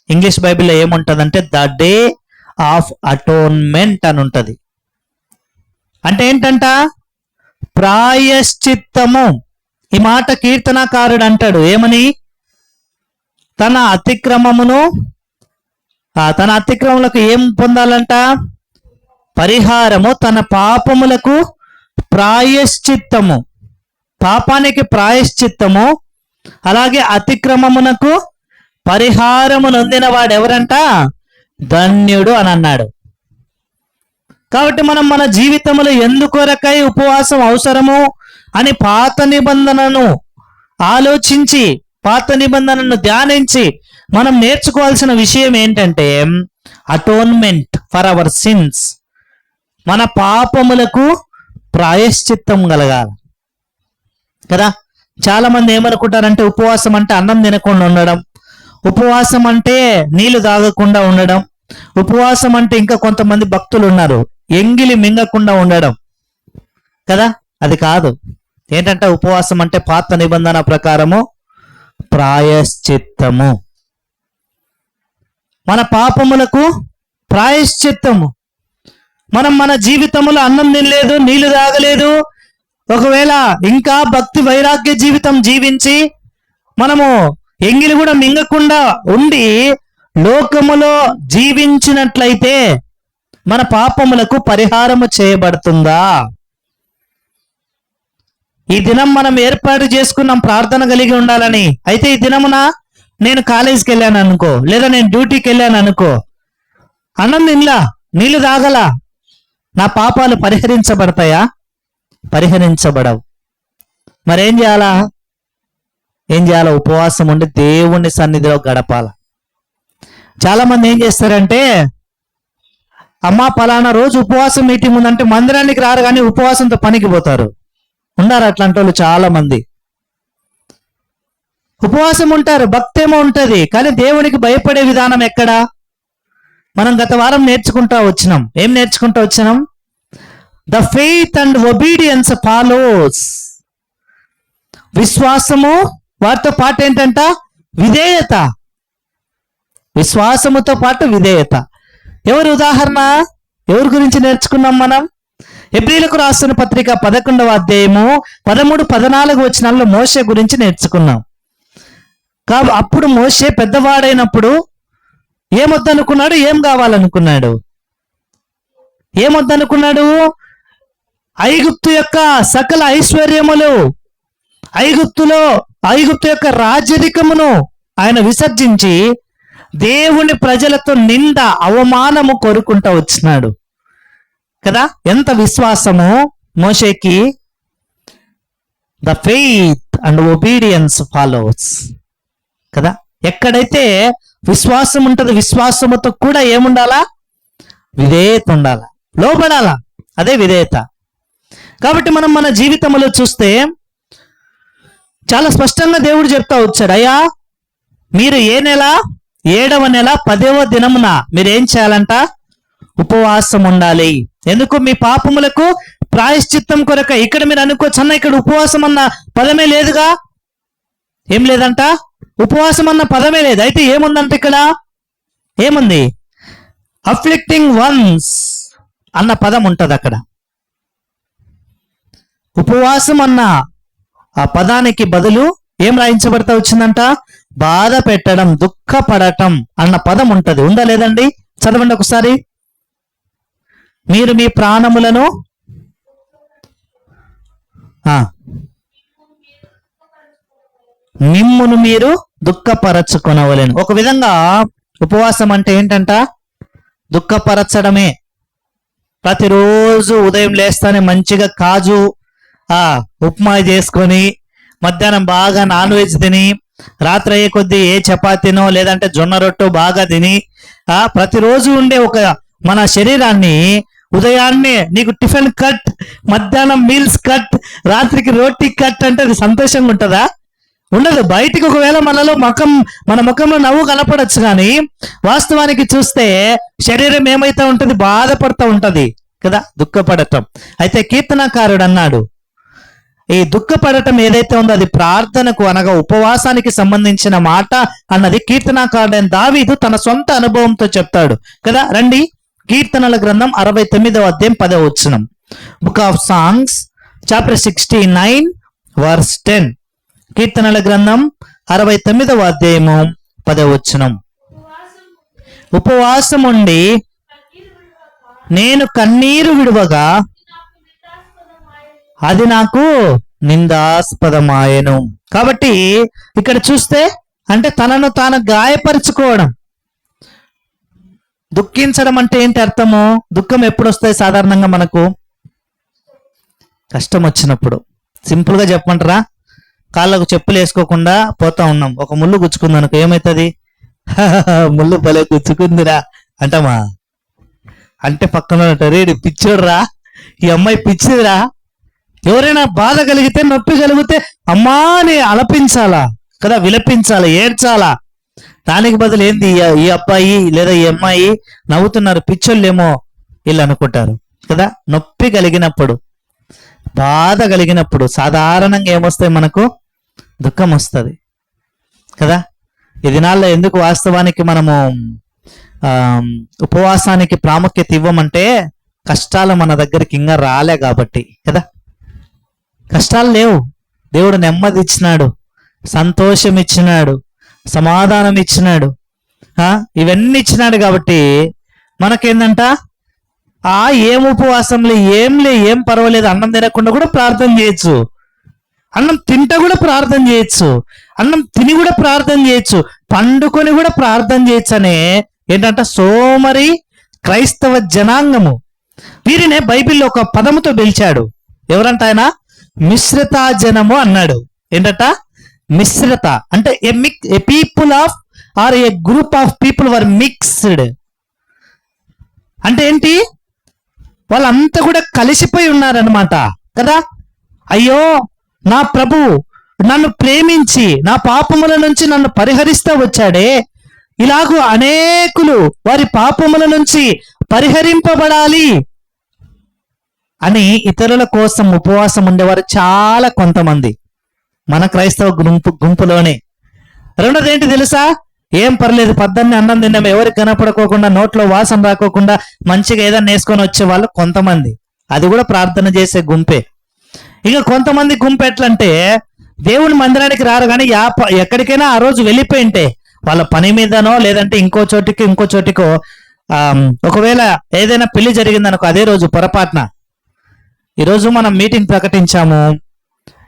ఇంగ్లీష్ బైబిల్లో ఏముంటదంటే ద డే ఆఫ్ అటోన్మెంట్ అని ఉంటది. అంటే ఏంటంట? ప్రాయశ్చిత్తము. ఈ మాట కీర్తనకారుడు అంటాడు ఏమని? తన అతిక్రమములకు ఏం పొందాలంట? పరిహారము. తన పాపములకు ప్రాయశ్చిత్తము. పాపానికి ప్రాయశ్చిత్తము, అలాగే అతిక్రమమునకు పరిహారము నొందిన వాడు ఎవరంట? ధన్యుడు అని అన్నాడు. కాబట్టి మనం మన జీవితంలో ఎందుకొరకై ఉపవాసం అవసరము అని పాత నిబంధనను ఆలోచించి, పాత నిబంధనను ధ్యానించి మనం నేర్చుకోవాల్సిన విషయం ఏంటంటే అటోన్మెంట్ ఫర్ అవర్ సిన్స్. మన పాపములకు ప్రాయశ్చిత్తం కలగాలి కదా. చాలా మంది ఏమనుకుంటారంటే ఉపవాసం అంటే అన్నం తినకుండా ఉండడం, ఉపవాసం అంటే నీళ్లు తాగకుండా ఉండడం, ఉపవాసం అంటే ఇంకా కొంతమంది భక్తులు ఉన్నారు ఎంగిలి మింగకుండా ఉండడం కదా. అది కాదు. ఏంటంటే ఉపవాసం అంటే పాత నిబంధన ప్రకారము ప్రాయశ్చిత్తము. మన పాపములకు ప్రాయశ్చిత్తము. మనం మన జీవితంలో అన్నం తినలేదు, నీళ్లు తాగలేదు, ఒకవేళ ఇంకా భక్తి వైరాగ్య జీవితం జీవించి మనము ఎంగిలి కూడా మింగకుండా ఉండి లోకములో జీవించినట్లయితే మన పాపములకు పరిహారము చేయబడుతుందా? ఈ దినం మనం ఏర్పాటు చేసుకున్నాం ప్రార్థన కలిగి ఉండాలని. అయితే ఈ దినమున నేను కాలేజీకి వెళ్ళాను అనుకో, లేదా నేను డ్యూటీకి వెళ్ళాను అనుకో, అన్నం తినలా, నీళ్లు తాగలా, నా పాపాలు పరిహరించబడతాయా? పరిహరించబడవు. మరేం చేయాలా? ఏం చేయాలా? ఉపవాసం ఉండి దేవుని సన్నిధిలో గడపాల. చాలా మంది ఏం చేస్తారంటే, అమ్మా పలానా రోజు ఉపవాసం మీటింగ్ ఉందంటే మందిరానికి రారు కానీ ఉపవాసంతో పనికి పోతారు. ఉన్నారు అట్లాంటి వాళ్ళు చాలా మంది. ఉపవాసం ఉంటారు, భక్తి ఏమో ఉంటది, కానీ దేవునికి భయపడే విధానం ఎక్కడా? మనం గత వారం నేర్చుకుంటా వచ్చినాం. ఏం నేర్చుకుంటా వచ్చినాం? The faith and obedience follows. విశ్వాసము వాటితో పాటు ఏంటంట? విధేయత. విశ్వాసముతో పాటు విధేయత. ఎవరు ఉదాహరణ? ఎవరి గురించి నేర్చుకున్నాం మనం? హెబ్రీలకు రాస్తున్న పత్రిక 11వ అధ్యాయము 13, 14 వచనాల్లో మోషే గురించి నేర్చుకున్నాం. అప్పుడు మోషే పెద్దవాడైనప్పుడు ఏమొద్దనుకున్నాడు? ఏం కావాలనుకున్నాడు? ఏమొద్దనుకున్నాడు? ఐగుప్తు యొక్క సకల ఐశ్వర్యములు, ఐగుప్తు యొక్క రాజరికమును ఆయన విసర్జించి దేవుని ప్రజలతో నింద అవమానము కోరుకుంటూ వచ్చినాడు కదా. ఎంత విశ్వాసము మోషేకి. The faith and obedience followers కదా. ఎక్కడైతే విశ్వాసం ఉంటుంది, విశ్వాసముతో కూడా ఏముండాలా? విధేయత ఉండాలా, లోబడాలా. అదే విధేయత. కాబట్టి మనం మన జీవితంలో చూస్తే చాలా స్పష్టంగా దేవుడు చెప్తా వచ్చాడు, అయ్యా మీరు ఏ నెల? 7వ నెల 10వ దినమున మీరేం చేయాలంట? ఉపవాసం ఉండాలి. ఎందుకు? మీ పాపములకు ప్రాయశ్చిత్తం కొరక. ఇక్కడ మీరు అనుకోవచ్చు, అన్న ఇక్కడ ఉపవాసం అన్న పదమే లేదుగా. ఏం లేదంట? ఉపవాసం అన్న పదమే లేదు. అయితే ఏముందంట? ఇక్కడ ఏముంది? అఫ్లిక్టింగ్ వన్స్ అన్న పదం ఉంటది అక్కడ. ఉపవాసం అన్న ఆ పదానికి బదులు ఏం రాయించబడతా వచ్చిందంట? బాధ పెట్టడం, దుఃఖపడటం అన్న పదం ఉంటది. ఉందా లేదండి? చదవండి ఒకసారి. మీరు మీ ప్రాణములను మిమ్మును మీరు దుఃఖపరచుకొనవలెను. ఒక విధంగా ఉపవాసం అంటే ఏంటంట? దుఃఖపరచడమే. ప్రతిరోజు ఉదయం లేస్తానే మంచిగా కాజు ఉప్మా చేసుకొని, మధ్యాహ్నం బాగా నాన్ వెజ్ తిని, రాత్రి అయ్యే కొద్దీ ఏ చపాతీనో లేదంటే జొన్న రొట్టె బాగా తిని, ప్రతిరోజు ఉండే ఒక మన శరీరాన్ని ఉదయాన్నే నీకు టిఫిన్ కట్, మధ్యాహ్నం మీల్స్ కట్, రాత్రికి రోటీ కట్ అంటే అది సంతోషంగా ఉంటుందా? ఉండదు. బయటికి ఒకవేళ మన ముఖంలో నవ్వు కనపడచ్చు, కానీ వాస్తవానికి చూస్తే శరీరం ఏమైతే ఉంటుంది? బాధపడుతూ ఉంటది కదా, దుఃఖపడటం. అయితే కీర్తనకారుడు అన్నాడు, ఈ దుఃఖపడటం ఏదైతే ఉందో అది ప్రార్థనకు అనగా ఉపవాసానికి సంబంధించిన మాట అన్నది కీర్తనకారుడైన దావీదు తన సొంత అనుభవంతో చెప్తాడు కదా. రండి, కీర్తనల గ్రంథం 69వ అధ్యాయం 10వ వచనం. Book of songs chapter 69 verse 10. కీర్తనల గ్రంథం 69వ అధ్యాయము 10వ వచనం. ఉపవాసం ఉండి నేను కన్నీరు విడువగా అది నాకు నిందాస్పదమాయెను. కాబట్టి ఇక్కడ చూస్తే అంటే తనను తాను గాయపరుచుకోవడం. దుఃఖించడం అంటే ఏంటి అర్థము? దుఃఖం ఎప్పుడు వస్తాయి సాధారణంగా? మనకు కష్టం వచ్చినప్పుడు. సింపుల్ గా చెప్పమంటారా? కాళ్ళకు చెప్పులు వేసుకోకుండా పోతా ఉన్నాం, ఒక ముళ్ళు గుచ్చుకుంది అనుకో, ఏమవుతుంది? ముళ్ళు భలే గుచ్చుకుందిరా అంటామా? అంటే పక్కన రేడి పిచ్చోడ్రా, ఈ అమ్మాయి పిచ్చిదిరా. ఎవరైనా బాధ కలిగితే, నొప్పి కలిగితే అమ్మా అని అలపించాలా కదా, విలపించాలా, ఏడ్చాలా. దానికి బదులు ఏంది? ఈ అబ్బాయి లేదా ఈ అమ్మాయి నవ్వుతున్నారు, పిచ్చోళ్ళేమో వీళ్ళు అనుకుంటారు కదా. నొప్పి కలిగినప్పుడు, బాధ కలిగినప్పుడు సాధారణంగా ఏమొస్తాయి? మనకు దుఃఖం వస్తుంది కదా. ఈ దినాల్లో ఎందుకు వాస్తవానికి మనము ఉపవాసానికి ప్రాముఖ్యత ఇవ్వమంటే, కష్టాలు మన దగ్గరికి ఇంకా రాలే కాబట్టి కదా. కష్టాలు లేవు, దేవుడు నెమ్మది ఇచ్చినాడు, సంతోషం ఇచ్చినాడు, సమాధానం ఇచ్చినాడు, ఇవన్నీ ఇచ్చినాడు. కాబట్టి మనకేందంట, ఏం ఉపవాసంలే, ఏం పర్వాలేదు, అన్నం తినకుండా కూడా ప్రార్థన చేయొచ్చు, అన్నం తింటా కూడా ప్రార్థన చేయొచ్చు, అన్నం తిని కూడా ప్రార్థన చేయొచ్చు, పండుకొని కూడా ప్రార్థన చేయొచ్చు అనే ఏంటంట సోమరి క్రైస్తవ జనాంగము. వీరినే బైబిల్లో ఒక పదముతో పిలిచాడు. ఎవరంట ఆయన? మిశ్రిత జనము అన్నాడు. ఏంటట? మిశ్రిత అంటే a people of or a group of people were mixed. అంటే ఏంటి? వాళ్ళంతా కూడా కలిసిపోయి ఉన్నారనమాట కదా. అయ్యో నా ప్రభు నన్ను ప్రేమించి నా పాపముల నుంచి నన్ను పరిహరిస్తూ వచ్చాడే, ఇలాగూ అనేకులు వారి పాపముల నుంచి పరిహరింపబడాలి అని ఇతరుల కోసం ఉపవాసం ఉండేవారు చాలా కొంతమంది మన క్రైస్తవ గుంపులోనే. రెండోది ఏంటి తెలుసా? ఏం పర్లేదు, పద్దన్నే అన్నం తిన్నాం, ఎవరికి కనపడుకోకుండా, నోట్లో వాసన రాకోకుండా మంచిగా ఏదన్నా వేసుకొని వచ్చే వాళ్ళు కొంతమంది. అది కూడా ప్రార్థన చేసే గుంపే. ఇక కొంతమంది గుంపు ఎట్లంటే, దేవుని మందిరానికి రారు కానీ ఎక్కడికైనా ఆ రోజు వెళ్ళిపోయింటే వాళ్ళ పని మీదనో లేదంటే ఇంకో చోటికో ఒకవేళ ఏదైనా పెళ్లి జరిగిందనుకో, అదే రోజు పొరపాటున ఈరోజు మనం మీటింగ్ ప్రకటించాము,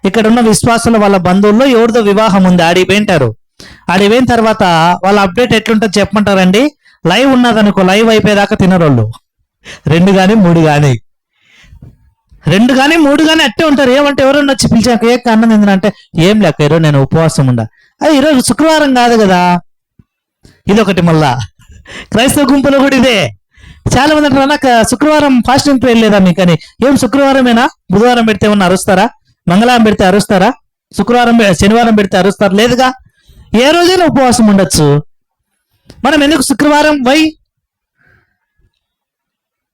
ఇక్కడ ఉన్న విశ్వాసుల వాళ్ళ బంధువుల్లో ఎవరిదో వివాహం ఉంది, ఆడికి పోయింటారు. ఆడికి పోయిన తర్వాత వాళ్ళ అప్డేట్ ఎట్లుంటుంది చెప్పమంటారండి? లైవ్ ఉన్నదనుకో, లైవ్ అయిపోయేదాకా తినరోళ్ళు 2 కానీ 3 కానీ 2 కానీ 3 కానీ అట్టే ఉంటారు. ఏమంటే ఎవరన్నా వచ్చి పిలిచాక ఏ అన్నం ఏంటంటే ఏం లేక ఈరోజు నేను ఉపవాసం ఉండా. అది ఈరోజు శుక్రవారం కాదు కదా. ఇదొకటి. మళ్ళా క్రైస్తవ గుంపులో కూడా ఇదే. చాలా మంది అంటారు, నాకు శుక్రవారం ఫాస్టింగ్ ప్రేయర్ లేదా మీకని. ఏం శుక్రవారమేనా? బుధవారం పెడితే ఏమన్నా అరుస్తారా? మంగళవారం పెడితే అరుస్తారా? శనివారం పెడితే అరుస్తారు? లేదుగా. ఏ రోజైనా ఉపవాసం ఉండొచ్చు. మనం ఎందుకు శుక్రవారం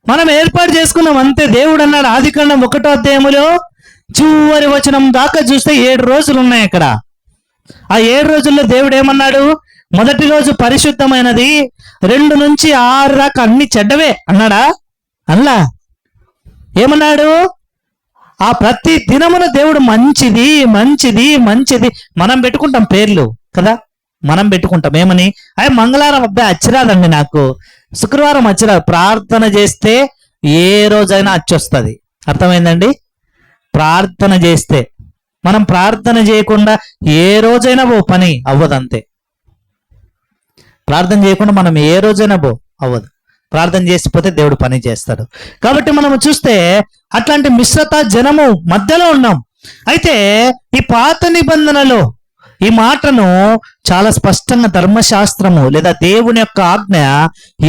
మనం ఏర్పాటు చేసుకున్నాం అంతే. దేవుడు అన్నాడు ఆదికాండం 1వ అధ్యాయములో చివరి వచనం దాకా చూస్తే 7 రోజులు ఉన్నాయి అక్కడ. ఆ 7 రోజుల్లో దేవుడు ఏమన్నాడు? మొదటి రోజు పరిశుద్ధమైనది, 2 నుంచి 6 దాకా అన్ని చెడ్డవే అన్నాడా? అల్లా. ఏమన్నాడు? ఆ ప్రతి దినమున దేవుడు మంచిది మంచిది మంచిది. మనం పెట్టుకుంటాం పేర్లు కదా, మనం పెట్టుకుంటాం ఏమని? మంగళవారం అబ్బాయి అచ్చిరాదండి నాకు, శుక్రవారం అచ్చిరాదు. ప్రార్థన చేస్తే ఏ రోజైనా అచ్చొస్తుంది. అర్థమైందండి? ప్రార్థన చేస్తే. మనం ప్రార్థన చేయకుండా ఏ రోజైనా పని అవ్వదంతే. ప్రార్థన చేయకుండా మనం ఏ రోజైనా అవ్వదు. ప్రార్థన చేసిపోతే దేవుడు పని చేస్తాడు. కాబట్టి మనం చూస్తే అట్లాంటి మిశ్రత జనము మధ్యలో ఉన్నాం. అయితే ఈ పాత నిబంధనలో ఈ మాటను చాలా స్పష్టంగా ధర్మశాస్త్రము లేదా దేవుని యొక్క ఆజ్ఞ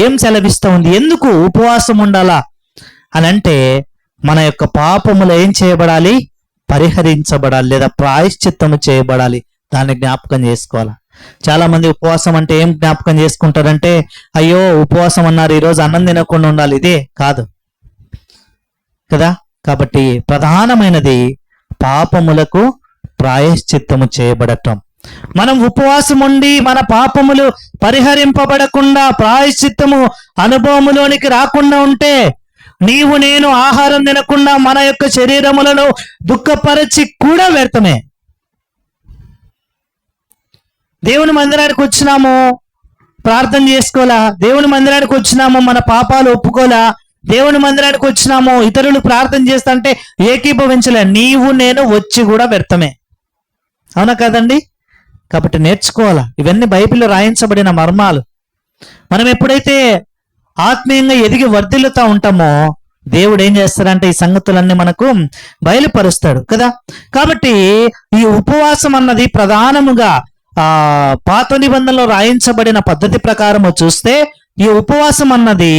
ఏం సెలవిస్తూ ఉంది? ఎందుకు ఉపవాసం ఉండాలా అని అంటే, మన యొక్క పాపములు ఏం చేయబడాలి? పరిహరించబడాలి లేదా ప్రాయశ్చిత్తము చేయబడాలి. దాన్ని జ్ఞాపకం చేసుకోవాలా. చాలా మంది ఉపవాసం అంటే ఏం జ్ఞాపకం చేసుకుంటారంటే, అయ్యో ఉపవాసం అన్నారు, ఈరోజు అన్నం తినకుండా ఉండాలి. ఇదే కాదు కదా. కాబట్టి ప్రధానమైనది పాపములకు ప్రాయశ్చిత్తము చేయబడటం. మనం ఉపవాసం ఉండి మన పాపములు పరిహరింపబడకుండా ప్రాయశ్చిత్తము అనుభవములోనికి రాకుండా ఉంటే, నీవు నేను ఆహారం తినకుండా మన యొక్క శరీరములను దుఃఖపరచి కూడా వ్యర్థమే. దేవుని మందిరానికి వచ్చినాము, ప్రార్థన చేసుకోలా. దేవుని మందిరానికి వచ్చినాము, మన పాపాలు ఒప్పుకోలా. దేవుని మందిరానికి వచ్చినాము, ఇతరులు ప్రార్థన చేస్తుంటే ఏకీభవించలే. నీవు నేను వచ్చి కూడా వ్యర్థమే. అవునా కదండి? కాబట్టి నేర్చుకోవాలా. ఇవన్నీ బైబిల్లో రాయించబడిన మర్మాలు. మనం ఎప్పుడైతే ఆత్మీయంగా ఎదిగి వర్ధిల్లుతా ఉంటామో, దేవుడు ఏం చేస్తాడంటే ఈ సంగతులన్నీ మనకు బయలుపరుస్తాడు కదా. కాబట్టి ఈ ఉపవాసం అన్నది ప్రధానముగా పాత నిబంధనలో రాయించబడిన పద్ధతి ప్రకారము చూస్తే, ఈ ఉపవాసం అన్నది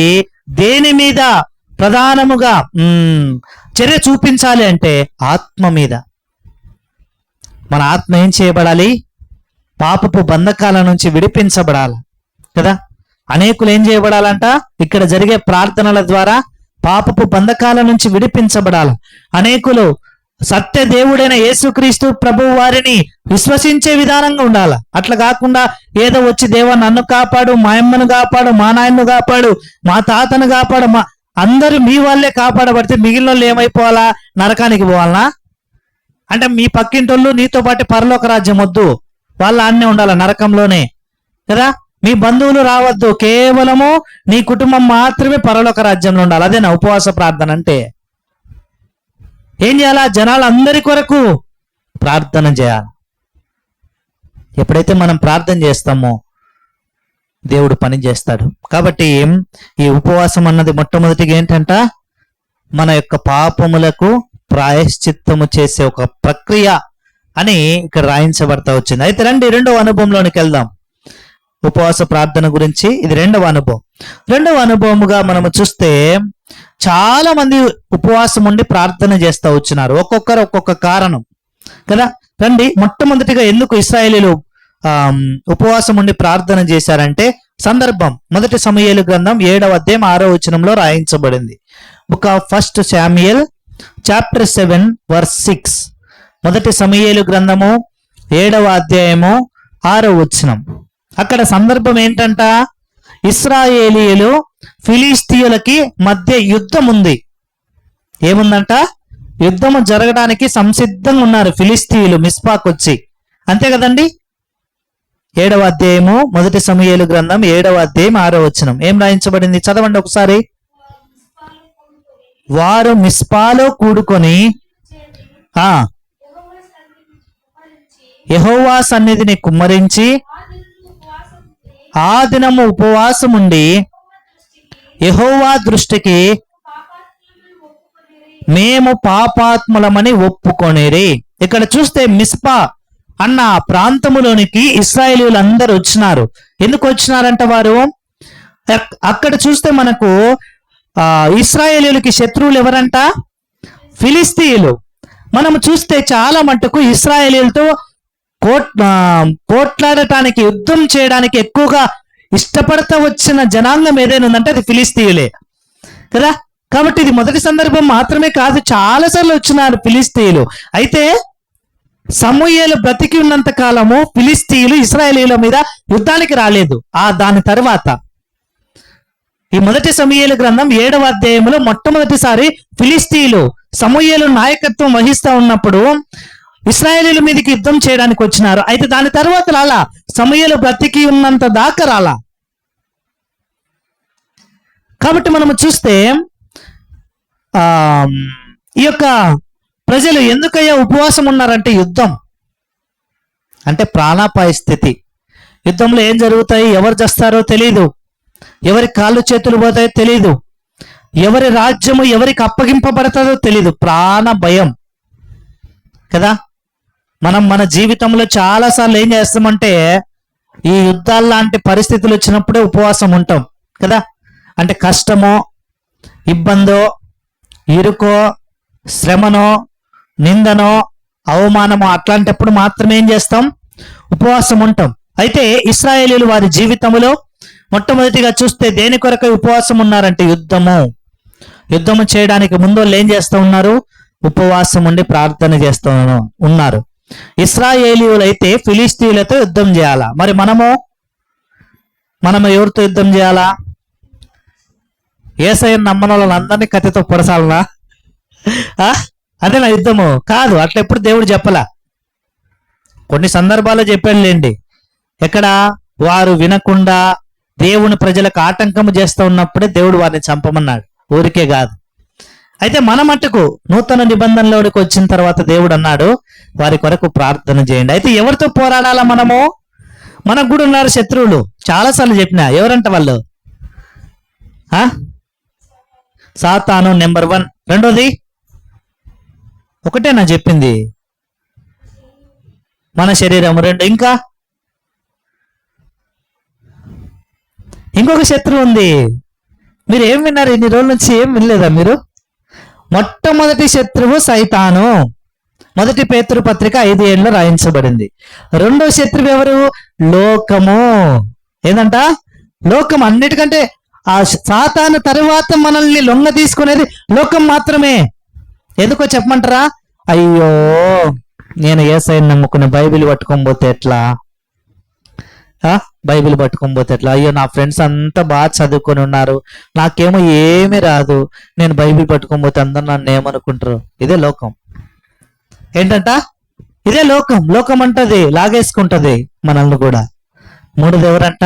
దేని మీద ప్రధానముగా చర్య చూపించాలి అంటే ఆత్మ మీద. మన ఆత్మ ఏం చేయబడాలి? పాపపు బంధకాల నుంచి విడిపించబడాలి కదా. అనేకులు ఏం చేయబడాలంట? ఇక్కడ జరిగే ప్రార్థనల ద్వారా పాపపు బంధకాల నుంచి విడిపించబడాలి. అనేకులు సత్య దేవుడైన యేసుక్రీస్తు ప్రభువు వారిని విశ్వసించే విధానంగా ఉండాలి. అట్లా కాకుండా ఏదో వచ్చి దేవా నన్ను కాపాడు, మా అమ్మను కాపాడు, మా నాయన్ను కాపాడు, మా తాతను కాపాడు, అందరూ మీ వాళ్ళే కాపాడబడితే మిగిలిన వాళ్ళు ఏమైపోవాలా? నరకానికి పోవాలనా? అంటే మీ పక్కింటోళ్ళు నీతో పాటు పరలోక రాజ్యం వద్దు, వాళ్ళ అన్నే ఉండాలి నరకంలోనే కదా. మీ బంధువులు రావద్దు, కేవలము నీ కుటుంబం మాత్రమే పరలోక రాజ్యంలో ఉండాలి. అదే నా ఉపవాస ప్రార్థన అంటే. ఏం చేయాలా? జనాలందరి కొరకు ప్రార్థన చేయాలి. ఎప్పుడైతే మనం ప్రార్థన చేస్తామో దేవుడు పని చేస్తాడు. కాబట్టి ఈ ఉపవాసం అన్నది మొట్టమొదటిగా ఏంటంట? మన యొక్క పాపములకు ప్రాయశ్చిత్తము చేసే ఒక ప్రక్రియ అని ఇక్కడ రాయించబడతా వచ్చింది. అయితే రండి 2వ అనుభవంలోనికి వెళ్దాం. ఉపవాస ప్రార్థన గురించి ఇది 2వ అనుభవం. 2వ అనుభవముగా మనము చూస్తే, చాలా మంది ఉపవాసం ఉండి ప్రార్థన చేస్తూ వచ్చినారు. ఒక్కొక్కరు ఒక్కొక్క కారణం కదా. రండి, మొట్టమొదటిగా ఎందుకు ఇశ్రాయేలీలు ఉపవాసం ఉండి ప్రార్థన చేశారంటే సందర్భం 1 సమూయేలు గ్రంథం 7వ అధ్యాయం 6వ వచనంలో రాయించబడింది. Book of 1 Samuel chapter 7 verse 6. 1 సమూయేలు గ్రంథము 7వ అధ్యాయము 6వ వచనం. అక్కడ సందర్భం ఏంటంట? ఇశ్రాయేలీయులు ఫిలిస్తీయులకి మధ్య యుద్ధం ఉంది. ఏముందంట? యుద్ధము జరగడానికి సంసిద్ధంగా ఉన్నారు ఫిలిస్తీయులు మిస్పాకు వచ్చి. అంతే కదండి. 7వ అధ్యాయము 1 సమూయేలు గ్రంథం 7వ అధ్యాయం 6వ వచనం ఏం రాయించబడింది? చదవండి ఒకసారి. వారు మిస్పాలో కూడుకొని యెహోవా సన్నిధిని కుమ్మరించి ఆ దినము ఉపవాసముండి యెహోవా దృష్టికి మేము పాపాత్ములమని ఒప్పుకొనిరి. ఇక్కడ చూస్తే మిస్పా అన్న ప్రాంతములోనికి ఇశ్రాయేలీయులందరూ వచ్చినారు. ఎందుకు వచ్చినారంట వారు? అక్కడ చూస్తే మనకు ఇశ్రాయేలీయులకి శత్రువులు ఎవరంట? ఫిలిస్తీయులు. మనం చూస్తే చాలా మట్టుకు ఇశ్రాయేలీయులతో పోట్లాడటానికి, యుద్ధం చేయడానికి ఎక్కువగా ఇష్టపడతా వచ్చిన జనాంగం ఏదైనా ఉందంటే అది ఫిలిస్తీయులే కదా. కాబట్టి ఇది మొదటి సందర్భం మాత్రమే కాదు, చాలా సార్లు వచ్చినారు ఫిలిస్తీయులు. అయితే సమూయేలు బ్రతికి ఉన్నంత కాలము ఫిలిస్తీయులు ఇశ్రాయేలీయుల మీద యుద్ధానికి రాలేదు. దాని తర్వాత ఈ మొదటి సమూయేలు గ్రంథం 7వ అధ్యాయంలో మొట్టమొదటిసారి ఫిలిస్తీయులు సమూయేలు నాయకత్వం వహిస్తా ఉన్నప్పుడు ఇశ్రాయేలీయుల మీదకి యుద్ధం చేయడానికి వచ్చినారు. అయితే దాని తర్వాత రాలా, సమూయేలు బ్రతికి ఉన్నంత దాకా రాలా. కాబట్టి మనము చూస్తే ఈ యొక్క ప్రజలు ఎందుకయ్యా ఉపవాసం ఉన్నారంటే యుద్ధం అంటే ప్రాణాపాయ స్థితి. యుద్ధంలో ఏం జరుగుతాయి, ఎవరు చేస్తారో తెలీదు, ఎవరి కాళ్ళు చేతులు పోతాయో తెలీదు, ఎవరి రాజ్యము ఎవరికి అప్పగింపబడతాదో తెలీదు. ప్రాణ భయం కదా. మనం మన జీవితంలో చాలాసార్లు ఏం చేస్తామంటే ఈ యుద్ధాలు లాంటి పరిస్థితులు వచ్చినప్పుడే ఉపవాసం ఉంటాం కదా. అంటే కష్టమో, ఇబ్బందో, ఇరుకో, శ్రమనో, నిందనో, అవమానమో అట్లాంటప్పుడు మాత్రమే ఏం చేస్తాం? ఉపవాసం ఉంటాం. అయితే ఇశ్రాయేలీయులు వారి జీవితంలో మొట్టమొదటిగా చూస్తే దేని కొరకై ఉపవాసం ఉన్నారంటే యుద్ధము చేయడానికి ముందు వాళ్ళు ఏం చేస్తూ ఉన్నారు? ఉపవాసం ఉండి ప్రార్థన చేస్తూ ఉన్నారు. ఇశ్రాయేలీయులు అయితే ఫిలిస్తీయులతో యుద్ధం చేయాలా. మరి మనము ఎవరితో యుద్ధం చేయాలా? యేసయ్యను నమ్మని వాళ్ళందరినీ కత్తితో పొడసాలనా? అదే నా యుద్ధము కాదు. అట్లా ఎప్పుడు దేవుడు చెప్పలా. కొన్ని సందర్భాల్లో చెప్పాడులేండి. ఎక్కడ వారు వినకుండా దేవుని ప్రజలకు ఆటంకం చేస్తూ ఉన్నప్పుడే దేవుడు వారిని చంపమన్నాడు, ఊరికే కాదు. అయితే మన మట్టుకు నూతన నిబంధనలోకి వచ్చిన తర్వాత దేవుడు అన్నాడు వారి కొరకు ప్రార్థన చేయండి. అయితే ఎవరితో పోరాడాలా మనము? మనకు కూడా ఉన్నారు శత్రువులు. చాలాసార్లు చెప్పినా. ఎవరంట వాళ్ళు? సాతాను నెంబర్ 1. రెండోది ఒకటే నా చెప్పింది, మన శరీరం 2. ఇంకా ఇంకొక శత్రువు ఉంది. మీరు ఏం విన్నారు? ఇన్ని రోజుల నుంచి ఏం వినలేదా మీరు? మొట్టమొదటి శత్రువు సైతాను. 1 పేతురు పత్రిక 5:7 రాయించబడింది. రెండో శత్రువు ఎవరు? లోకము. ఏందంట? లోకం. అన్నిటికంటే ఆ సాతాను తరువాత మనల్ని లొంగ తీసుకునేది లోకం మాత్రమే. ఎందుకో చెప్పమంటారా? అయ్యో, నేను యేసయ్యను నమ్ముకుని బైబిల్ పట్టుకొని పోతే ఎట్లా? బైబిల్ పట్టుకొని పోతే ఎట్లా? అయ్యో, నా ఫ్రెండ్స్ అంతా బాగా చదువుకొని ఉన్నారు, నాకేమో ఏమీ రాదు, నేను బైబిల్ పట్టుకొని పోతే అందరు నన్ను ఏమనుకుంటారు? ఇదే లోకం. ఏంటంట? ఇదే లోకం. లోకం అంటది లాగేసుకుంటది మనల్ని కూడా. మూడోది ఎవరంట?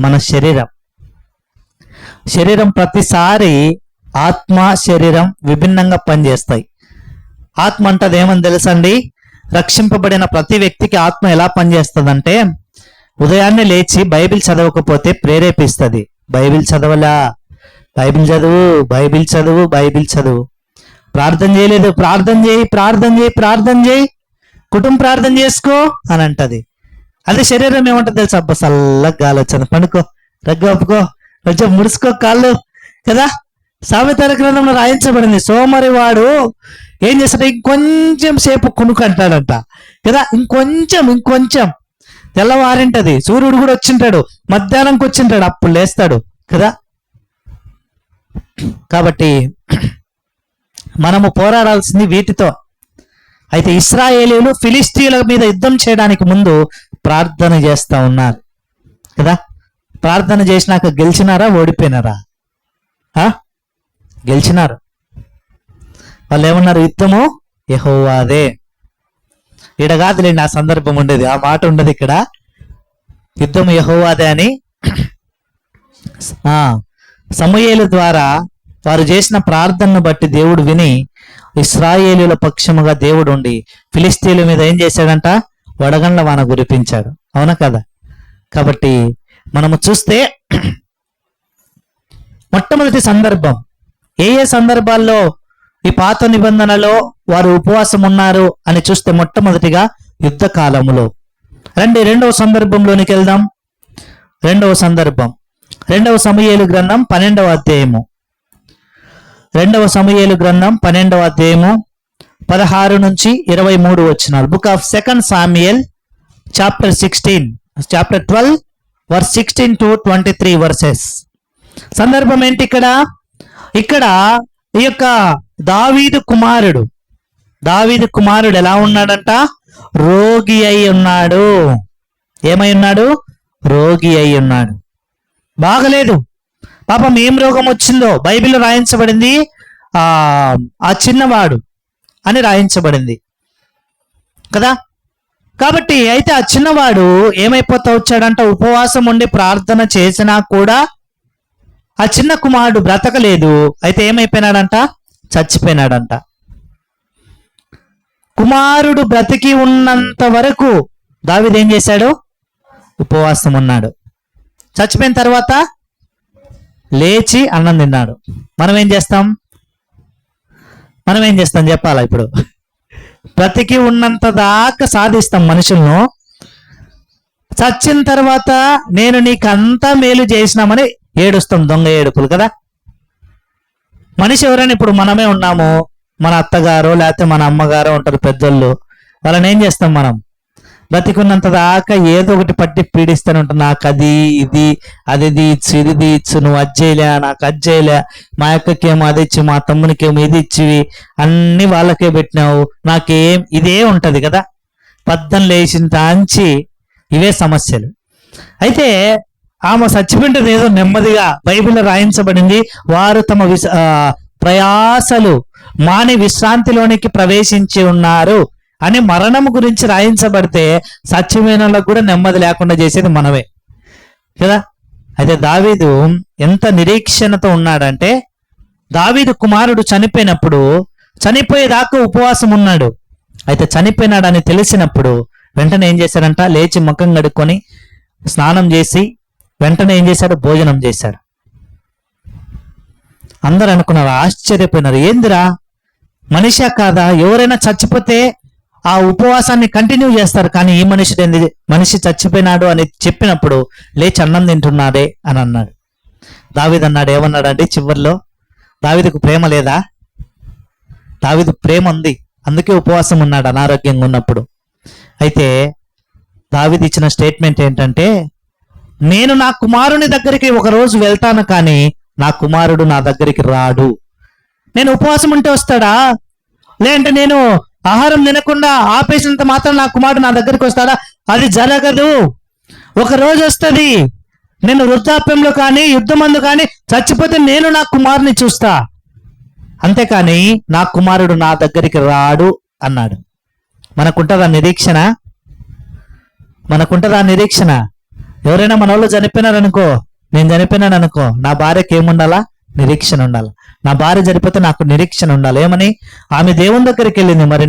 మన శరీరం. శరీరం ప్రతిసారి ఆత్మ శరీరం విభిన్నంగా పనిచేస్తాయి. ఆత్మ అంటది ఏమని తెలుసండి? రక్షింపబడిన ప్రతి వ్యక్తికి ఆత్మ ఎలా పనిచేస్తుందంటే ఉదయాన్నే లేచి బైబిల్ చదవకపోతే ప్రేరేపిస్తుంది. బైబిల్ చదవలా, బైబిల్ చదువు, బైబిల్ చదువు, బైబిల్ చదువు. ప్రార్థన చేయలేదు, ప్రార్థన చేయి, ప్రార్థన చేయి, ప్రార్థన చేయి, కుటుంబ ప్రార్థన చేసుకో అని అంటది. అదే శరీరం ఏమంటది తెలుసా? అబ్బా చల్లగా గాలి వచ్చింది, పండుకో, రగ్గు ఒప్పుకో, కొంచెం ముడుచుకో కాళ్ళు కదా. సామెతల గ్రంథంలో రాయించబడింది, సోమరి వాడు ఏం చేస్తాడు? ఇంకొంచెం సేపు కునుకంటాడంట కదా. ఇంకొంచెం తెల్లవారింటది, సూర్యుడు కూడా వచ్చింటాడు, మధ్యాహ్నంకి వచ్చింటాడు, అప్పుడు లేస్తాడు కదా. కాబట్టి మనము పోరాడాల్సింది వీటితో. అయితే ఇశ్రాయేలీయులు ఫిలిస్తీయుల మీద యుద్ధం చేయడానికి ముందు ప్రార్థన చేస్తా ఉన్నారు కదా. ప్రార్థన చేసినాక గెలిచినారా, ఓడిపోయినారా? గెలిచినారు. వాళ్ళు ఏమన్నారు? యుద్ధము యెహోవాదే. ఈడ కాదులేండి ఆ సందర్భం ఉండేది, ఆ మాట ఉండదు ఇక్కడ. యుద్ధం యెహోవాదే అని సమూయేలు ద్వారా వారు చేసిన ప్రార్థనను బట్టి దేవుడు విని ఇశ్రాయేలీయుల పక్షముగా దేవుడు ఉండి ఫిలిస్తీయుల మీద ఏం చేశాడంట? వడగండ్ల వాన కురిపించాడు. అవునా కదా? కాబట్టి మనము చూస్తే మొట్టమొదటి సందర్భం, ఏ సందర్భాల్లో ఈ పాత నిబంధనలో వారు ఉపవాసం ఉన్నారు అని చూస్తే మొట్టమొదటిగా యుద్ధ కాలములో. రండి రెండవ సందర్భంలోనికి వెళ్దాం. రెండవ సందర్భం 2వ సమూయేలు గ్రంథం 12వ అధ్యాయము. 2వ సమూయేలు గ్రంథం 12వ అధ్యాయము 16 నుంచి 23 వచనాలు. Book of 2 Samuel chapter 12 verse 16 to 23 verses. సందర్భం ఏంటి ఇక్కడ? ఇక్కడ ఈ యొక్క దావీదు కుమారుడు ఎలా ఉన్నాడంట? రోగి అయి ఉన్నాడు. ఏమై ఉన్నాడు? రోగి అయి ఉన్నాడు. బాగలేదు. పాపం ఏం రోగం వచ్చిందో బైబిల్లో రాయించబడింది. ఆ చిన్నవాడు అని రాయించబడింది కదా. కాబట్టి అయితే ఆ చిన్నవాడు ఏమైపోతా వచ్చాడంట? ఉపవాసం ఉండి ప్రార్థన చేసినా కూడా ఆ చిన్న కుమారుడు బ్రతకలేదు. అయితే ఏమైపోయినాడంట? చచ్చిపోయినాడంట. కుమారుడు బ్రతికి ఉన్నంత వరకు దావీదు ఏం చేశాడు? ఉపవాసం ఉన్నాడు. చచ్చిపోయిన తర్వాత లేచి అన్నం తిన్నాడు. మనం ఏం చేస్తాం చెప్పాలా? ఇప్పుడు బ్రతికి ఉన్నంత దాకా సాధిస్తాం మనుషులను. చచ్చిన తర్వాత నేను నీకంతా మేలు చేసినామని ఏడుస్తాం, దొంగ ఏడుపులు కదా. మనిషి ఎవరైనా ఇప్పుడు మనమే ఉన్నాము, మన అత్తగారో లేకపోతే మన అమ్మగారో ఉంటారు పెద్దోళ్ళు, వాళ్ళని ఏం చేస్తాం? మనం బ్రతికున్నంత దాకా ఏదో ఒకటి పట్టి పీడిస్తూనే ఉంటాం. నాకు అది ఇది ఇచ్చు, ఇది ఇచ్చు, నువ్వు అజ్జేయలే, నాకు అజ్జేయలే, మా అక్కకేమో అది ఇచ్చి, మా తమ్మునికేమో ఇది ఇచ్చివి, అన్ని వాళ్ళకే పెట్టినావు, నాకేం, ఇదే ఉంటది కదా. పద్దం లేచిన తాంచి ఇవే సమస్యలు. అయితే ఆమె చచ్చిపోయింది ఏదో నెమ్మదిగా బైబిల్లో రాయించబడింది. వారు తమ ప్రయాసలు మాని విశ్రాంతిలోనికి ప్రవేశించి ఉన్నారు అని మరణం గురించి రాయించబడితే సత్యమైనలకు కూడా నెమ్మది లేకుండా చేసేది మనమే కదా. అయితే దావీదు ఎంత నిరీక్షణతో ఉన్నాడంటే, దావీదు కుమారుడు చనిపోయినప్పుడు చనిపోయేదాకా ఉపవాసం ఉన్నాడు. అయితే చనిపోయినాడని తెలిసినప్పుడు వెంటనే ఏం చేశాడంట? లేచి ముఖం కడుక్కొని స్నానం చేసి వెంటనే ఏం చేశాడు? భోజనం చేశాడు. అందరూ అనుకున్నారు, ఆశ్చర్యపోయినారు, ఏందిరా మనిషా కాదా? ఎవరైనా చచ్చిపోతే ఆ ఉపవాసాన్ని కంటిన్యూ చేస్తారు, కానీ ఈ మనిషి చచ్చిపోయినాడు అని చెప్పినప్పుడు లేచి అన్నం తింటున్నాడే అని అన్నాడు. దావీదు అన్నాడు, ఏమన్నాడండి చివరిలో? దావీదుకు ప్రేమ లేదా? దావీదు ప్రేమ ఉంది, అందుకే ఉపవాసం ఉన్నాడు అనారోగ్యంగా ఉన్నప్పుడు. అయితే దావీదు ఇచ్చిన స్టేట్మెంట్ ఏంటంటే, నేను నా కుమారుని దగ్గరికి ఒక రోజు వెళ్తాను, కానీ నా కుమారుడు నా దగ్గరికి రాడు. నేను ఉపవాసం ఉంటే వస్తాడా? లేదంటే నేను ఆహారం తినకుండా ఆపేసినంత మాత్రం నా కుమారుడు నా దగ్గరికి వస్తాడా? అది జరగదు. ఒక రోజు వస్తుంది, నేను వృద్ధాప్యంలో కానీ యుద్ధమందు కానీ చచ్చిపోతే నేను నా కుమారుని చూస్తా, అంతేకాని నా కుమారుడు నా దగ్గరికి రాడు అన్నాడు. మనకుంటుందా నిరీక్షణ? ఎవరైనా మన వాళ్ళు చనిపోయినారనుకో, నేను చనిపోయినాను అనుకో, నా భార్యకి ఏముండాలా? నిరీక్షణ ఉండాలి. నా భార్య చనిపోతే నాకు నిరీక్షణ ఉండాలి. ఏమని? ఆమె దేవుని దగ్గరికి వెళ్ళింది, మరి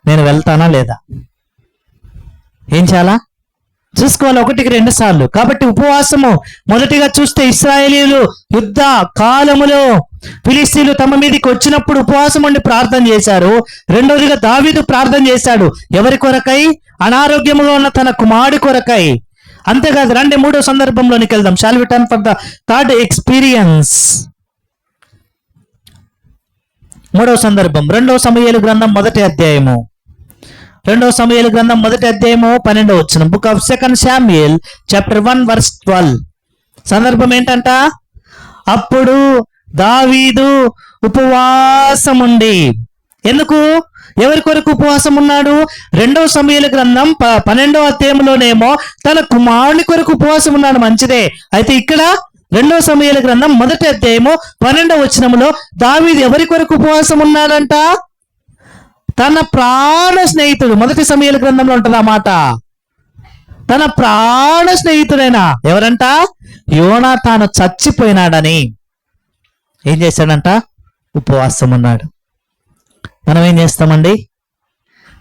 నేను వెళ్తానా లేదా? ఏం చేయాలా? చూసుకోవాలి, 1-2 సార్లు. కాబట్టి ఉపవాసము మొదటిగా చూస్తే ఇశ్రాయేలీయులు యుద్ధ కాలములో ఫిలిస్తీన్లు తమ మీదకి వచ్చినప్పుడు ఉపవాసం ఉండి ప్రార్థన చేశారు. రెండోదిగా దావీదు ప్రార్థన చేశాడు. ఎవరి కొరకై? అనారోగ్యముగా ఉన్న తన కుమారుడి కొరకై. అంతేకాదు, రండి 3వ సందర్భంలోనికి వెళ్దాం. Shall we turn for the third experience. 3వ సందర్భం 2వ సమూయేలు గ్రంథం 1వ అధ్యాయము. 2వ సమూయేలు గ్రంథం 1వ అధ్యాయము 12వ వచనం. Book of 2 Samuel chapter 1 verse 12. సందర్భం ఏంటంట? అప్పుడు దావీదు ఉపవాసం ఉండి. ఎందుకు? ఎవరి కొరకు ఉపవాసం ఉన్నాడు? 2వ సమూయేలు గ్రంథం 12వ అధ్యాయంలోనేమో తన కుమారుని కొరకు ఉపవాసం ఉన్నాడు, మంచిదే. అయితే ఇక్కడ 2వ సమూయేలు గ్రంథం 1వ అధ్యాయము 12వ వచనములో దావీదు ఎవరి కొరకు ఉపవాసం ఉన్నాడంట? తన ప్రాణ స్నేహితుడు. 1 సమూయేలు గ్రంథంలో ఉంటుంది ఆ మాట. తన ప్రాణ స్నేహితుడైన ఎవరంట? యోనాతాను చచ్చిపోయినాడని ఏం చేశాడంట? ఉపవాసం ఉన్నాడు. మనం ఏం చేస్తామండి?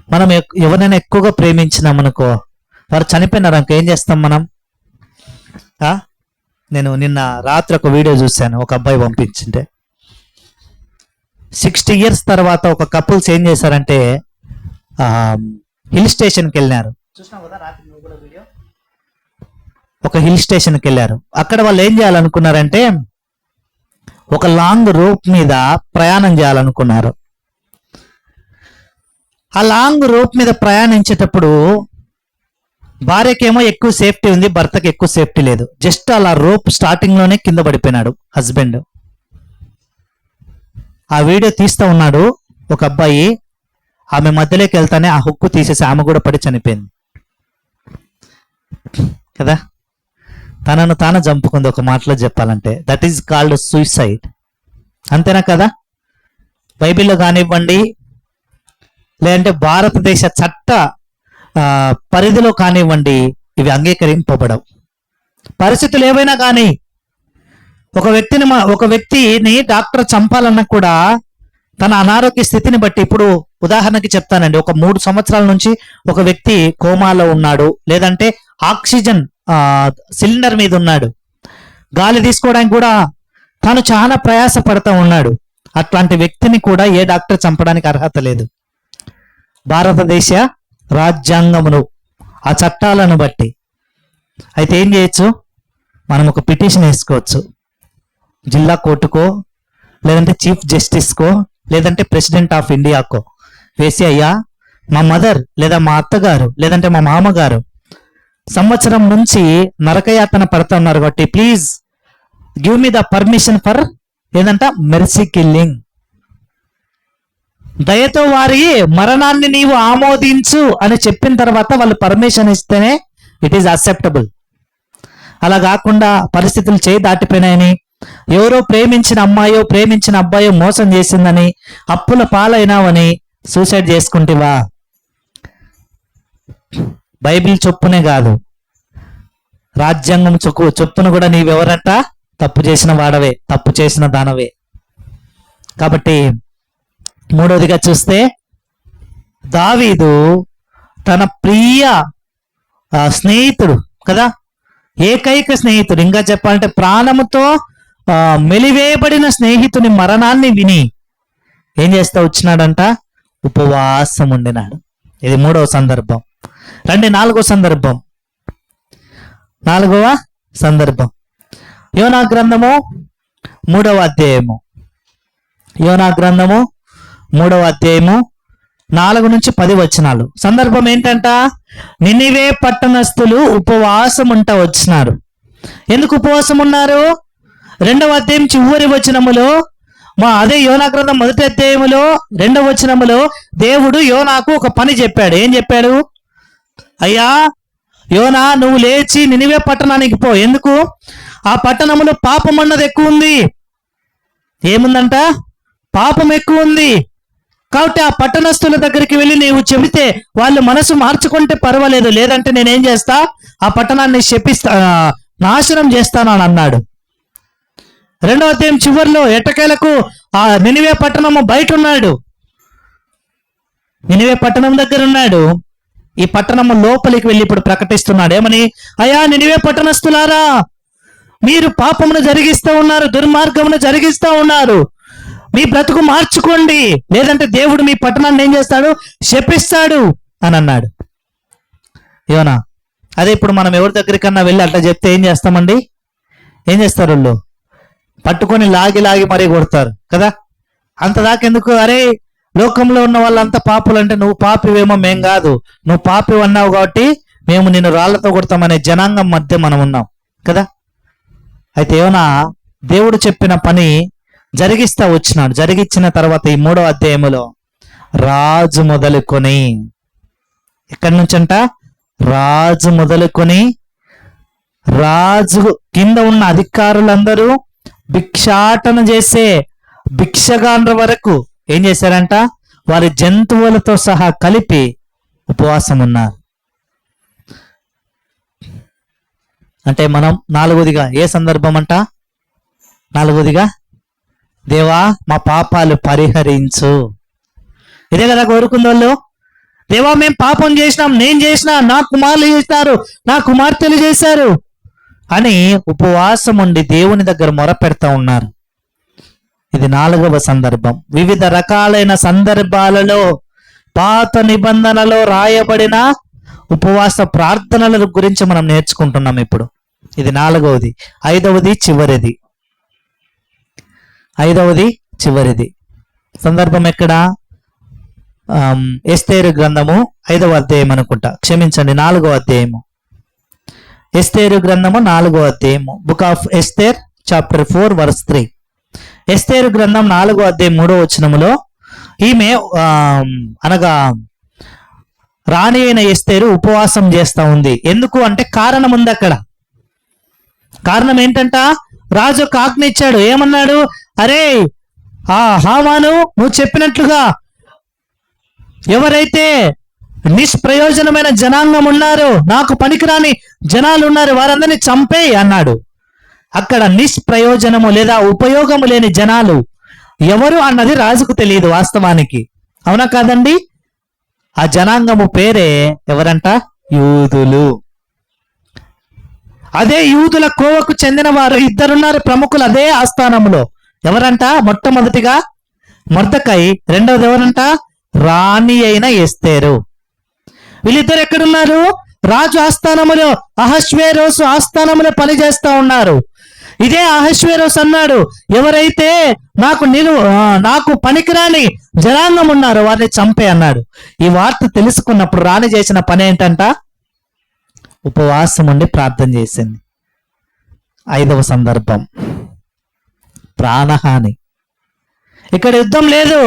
మనం ఎవరైనా ఎక్కువగా ప్రేమించినామనుకో, వారు చనిపోయినారు అనుకో, ఏం చేస్తాం మనం? నేను నిన్న రాత్రి ఒక వీడియో చూశాను, ఒక అబ్బాయి పంపించింటే 60 years తర్వాత ఒక కపుల్స్ ఏం చేశారంటే హిల్ స్టేషన్కి వెళ్ళినారు. చూసినావు కదా రాత్రి నువ్వు కూడా వీడియో? ఒక హిల్ స్టేషన్కి వెళ్ళారు. అక్కడ వాళ్ళు ఏం చేయాలనుకున్నారంటే ఒక లాంగ్ రోప్ మీద ప్రయాణం చేయాలనుకున్నారు. ఆ లాంగ్ రోప్ మీద ప్రయాణించేటప్పుడు భార్యకేమో ఎక్కువ సేఫ్టీ ఉంది, భర్తకి ఎక్కువ సేఫ్టీ లేదు. జస్ట్ అలా రోప్ స్టార్టింగ్ లోనే కింద పడిపోయినాడు హస్బెండ్. ఆ వీడియో తీస్తూ ఉన్నాడు ఒక అబ్బాయి. ఆమె మధ్యలోకి వెళ్తానే ఆ హుక్కు తీసేసి ఆమె కూడా పడి చనిపోయింది కదా. తనను తాను చంపుకుంది, ఒక మాటలో చెప్పాలంటే. That is called suicide. అంతేనా కదా? బైబిల్లో కానివ్వండి, లేదంటే భారతదేశ చట్ట పరిధిలో కానివ్వండి, ఇవి అంగీకరింపబడవు. పరిస్థితులు ఏవైనా కానీ ఒక వ్యక్తిని డాక్టర్ చంపాలన్నా కూడా తన అనారోగ్య స్థితిని బట్టి, ఇప్పుడు ఉదాహరణకి చెప్తానండి, ఒక 3 సంవత్సరాల నుంచి ఒక వ్యక్తి కోమాలో ఉన్నాడు, లేదంటే ఆక్సిజన్ సిలిండర్ మీద ఉన్నాడు, గాలి తీసుకోవడానికి కూడా తాను చాలా ప్రయాస పడుతూ ఉన్నాడు. అట్లాంటి వ్యక్తిని కూడా ఏ డాక్టర్ చంపడానికి అర్హత లేదు. భారతదేశ రాజ్యాంగమును, ఆ చట్టాలను బట్టి. అయితే ఏం చేయొచ్చు? మనం ఒక పిటిషన్ వేసుకోవచ్చు జిల్లా కోర్టుకో, లేదంటే చీఫ్ జస్టిస్కో, లేదంటే ప్రెసిడెంట్ ఆఫ్ ఇండియాకో వేసి, అయ్యా మా మదర్ లేదా మా అత్తగారు లేదంటే మా మామగారు సంవత్సరం నుంచి నరకయాతన పడుతూ ఉన్నారు కాబట్టి please give me the permission for ఏదంట మెర్సీ కిల్లింగ్. దయతో వారి మరణాన్ని నీవు ఆమోదించు అని చెప్పిన తర్వాత వాళ్ళు పర్మిషన్ ఇస్తేనే ఇట్ ఈస్ అక్సెప్టబుల్. అలా కాకుండా పరిస్థితులు చేయి దాటిపోయినాయని, ఎవరో ప్రేమించిన అమ్మాయో ప్రేమించిన అబ్బాయో మోసం చేసిందని, అప్పుల పాలైనావని సూసైడ్ చేసుకుంటేవా? బైబిల్ చొప్పునే కాదు, రాజ్యాంగం చొప్పున కూడా నీవెవరంట? తప్పు చేసిన వాడవే, తప్పు చేసిన దానవే. కాబట్టి మూడవదిగా చూస్తే, దావీదు తన ప్రియ స్నేహితుడు కదా, ఏకైక స్నేహితుడు, ఇంకా చెప్పాలంటే ప్రాణముతో మెలివేయబడిన స్నేహితుని మరణాన్ని విని ఏం చేస్తా వచ్చినాడంట? ఉపవాసం ఉండినాడు. ఇది 3వ సందర్భం. రండి 4వ సందర్భం. 4వ సందర్భం యోనా గ్రంథము 3వ అధ్యాయము. యోనా గ్రంథము 3వ అధ్యాయము 4 నుంచి 10 వచనాలు. సందర్భం ఏంటంట? నినివే పట్టణస్థులు ఉపవాసం ఉంటా వచ్చినారు. ఎందుకు ఉపవాసం ఉన్నారు? 2వ అధ్యాయం చివరి వచనములో, అదే యోనా గ్రంథం 1వ అధ్యాయములో 2వ వచనములో దేవుడు యోనాకు ఒక పని చెప్పాడు. ఏం చెప్పాడు? అయ్యా యోనా, నువ్వు లేచి నినివే పట్టణానికి పో. ఎందుకు? ఆ పట్టణములో పాపం అన్నది ఎక్కువ ఉంది. ఏముందంట? పాపం ఎక్కువ ఉంది. కాబట్టి ఆ పట్టణస్థుల దగ్గరికి వెళ్ళి నీవు చెబితే వాళ్ళు మనసు మార్చుకుంటే పర్వాలేదు, లేదంటే నేనేం చేస్తా? ఆ పట్టణాన్ని నాశనం చేస్తాను అని అన్నాడు. 2వ అధ్యాయం చివరిలో ఎట్టకేలకు ఆ నినివే పట్టణము బయట ఉన్నాడు, నినివే పట్టణం దగ్గర ఉన్నాడు. ఈ పట్టణము లోపలికి వెళ్ళి ఇప్పుడు ప్రకటిస్తున్నాడు. ఏమని? అయ్యా నినివే పట్టణస్థులారా, మీరు పాపమును జరిగిస్తూ ఉన్నారు, దుర్మార్గమును జరిగిస్తూ ఉన్నారు, మీ బ్రతుకు మార్చుకోండి, లేదంటే దేవుడు మీ పట్టణాన్ని ఏం చేస్తాడు? శపిస్తాడు అని అన్నాడు యోనా. అదే ఇప్పుడు మనం ఎవరి దగ్గరికన్నా వెళ్ళి అట్లా చెప్తే ఏం చేస్తామండి? ఏం చేస్తారు? వాళ్ళు పట్టుకొని లాగి మరీ కొడతారు కదా. అంతదాకా ఎందుకు? అరే లోకంలో ఉన్న వాళ్ళంతా పాపులు అంటే నువ్వు పాపివేమో, మేం కాదు, నువ్వు పాపి అన్నావు కాబట్టి మేము నిన్ను రాళ్లతో కొడతామనే జనాంగం మధ్య మనం ఉన్నాం కదా. అయితే యోనా దేవుడు చెప్పిన పని జరిగిస్తా వచ్చినాడు. జరిగించిన తర్వాత ఈ 3వ అధ్యాయములో రాజు మొదలుకొని, ఎక్కడి నుంచంట? రాజు మొదలుకొని రాజు కింద ఉన్న అధికారులందరూ భిక్షాటన చేసే భిక్షగాండ్ర వరకు ఏం చేశారంట? వారి జంతువులతో సహా కలిపి ఉపవాసం ఉన్నారు. అంటే మనం 4వదిగా ఏ సందర్భం అంట? 4వదిగా దేవా మా పాపాలు పరిహరించు. ఇదే కదా కోరుకుంది వాళ్ళు. దేవా మేము పాపం చేసినాం, నేను చేసినా, నా కుమారులు చేసినారు, నా కుమార్తెలు చేశారు అని ఉపవాసం ఉండి దేవుని దగ్గర మొర పెడతా ఉన్నారు. ఇది 4వ సందర్భం. వివిధ రకాలైన సందర్భాలలో పాత నిబంధనలో రాయబడిన ఉపవాస ప్రార్థనల గురించి మనం నేర్చుకుంటున్నాం ఇప్పుడు. ఇది 4వది. 5వది చివరిది సందర్భం ఎక్కడ? ఎస్తేరు గ్రంథము 5వ అధ్యాయం అనుకుంటా, క్షమించండి 4వ అధ్యాయము. ఎస్తేరు గ్రంథము 4వ అధ్యాయము, book of Esther chapter 4 verse 3. ఎస్తేరు గ్రంథం 4వ అధ్యాయం 3వ వచనములో ఈమె అనగా రాణి అయిన ఎస్తేరు ఉపవాసం చేస్తా ఉంది. ఎందుకు అంటే కారణం ఉంది అక్కడ. కారణం ఏంటంట? రాజు ఒక ఆజ్ఞ ఇచ్చాడు. ఏమన్నాడు? అరే హామాను, నువ్వు చెప్పినట్లుగా ఎవరైతే నిష్ప్రయోజనమైన జనాంగం ఉన్నారో, నాకు పనికిరాని జనాలు ఉన్నారు, వారందరినీ చంపేయి అన్నాడు. అక్కడ నిష్ప్రయోజనము లేదా ఉపయోగము లేని జనాలు ఎవరు అన్నది రాజుకు తెలియదు వాస్తవానికి. అవునా కాదండి? ఆ జనాంగము పేరే ఎవరంట? యూదులు. అదే యూదుల కోవకు చెందిన వారు ఇద్దరున్నారు ప్రముఖులు అదే ఆస్థానంలో. ఎవరంట? మొట్టమొదటిగా మొర్దెకై, రెండవది ఎవరంట? రాణి అయిన ఎస్తేరు. వీళ్ళిద్దరు ఎక్కడున్నారు? రాజు ఆస్థానములో, అహష్వేరోసు ఆస్థానములో పనిచేస్తా ఉన్నారు. ఇదే అహష్వేరోసు అన్నాడు, ఎవరైతే నాకు పనికిరాని జనాంగం ఉన్నారో వారిని చంపే అన్నాడు. ఈ వార్త తెలుసుకున్నప్పుడు రాణి చేసిన పని ఏంటంట? ఉపవాసం ఉండి ప్రార్థన చేసింది. 5వ సందర్భం ప్రాణహాని. ఇక్కడ యుద్ధం లేదు,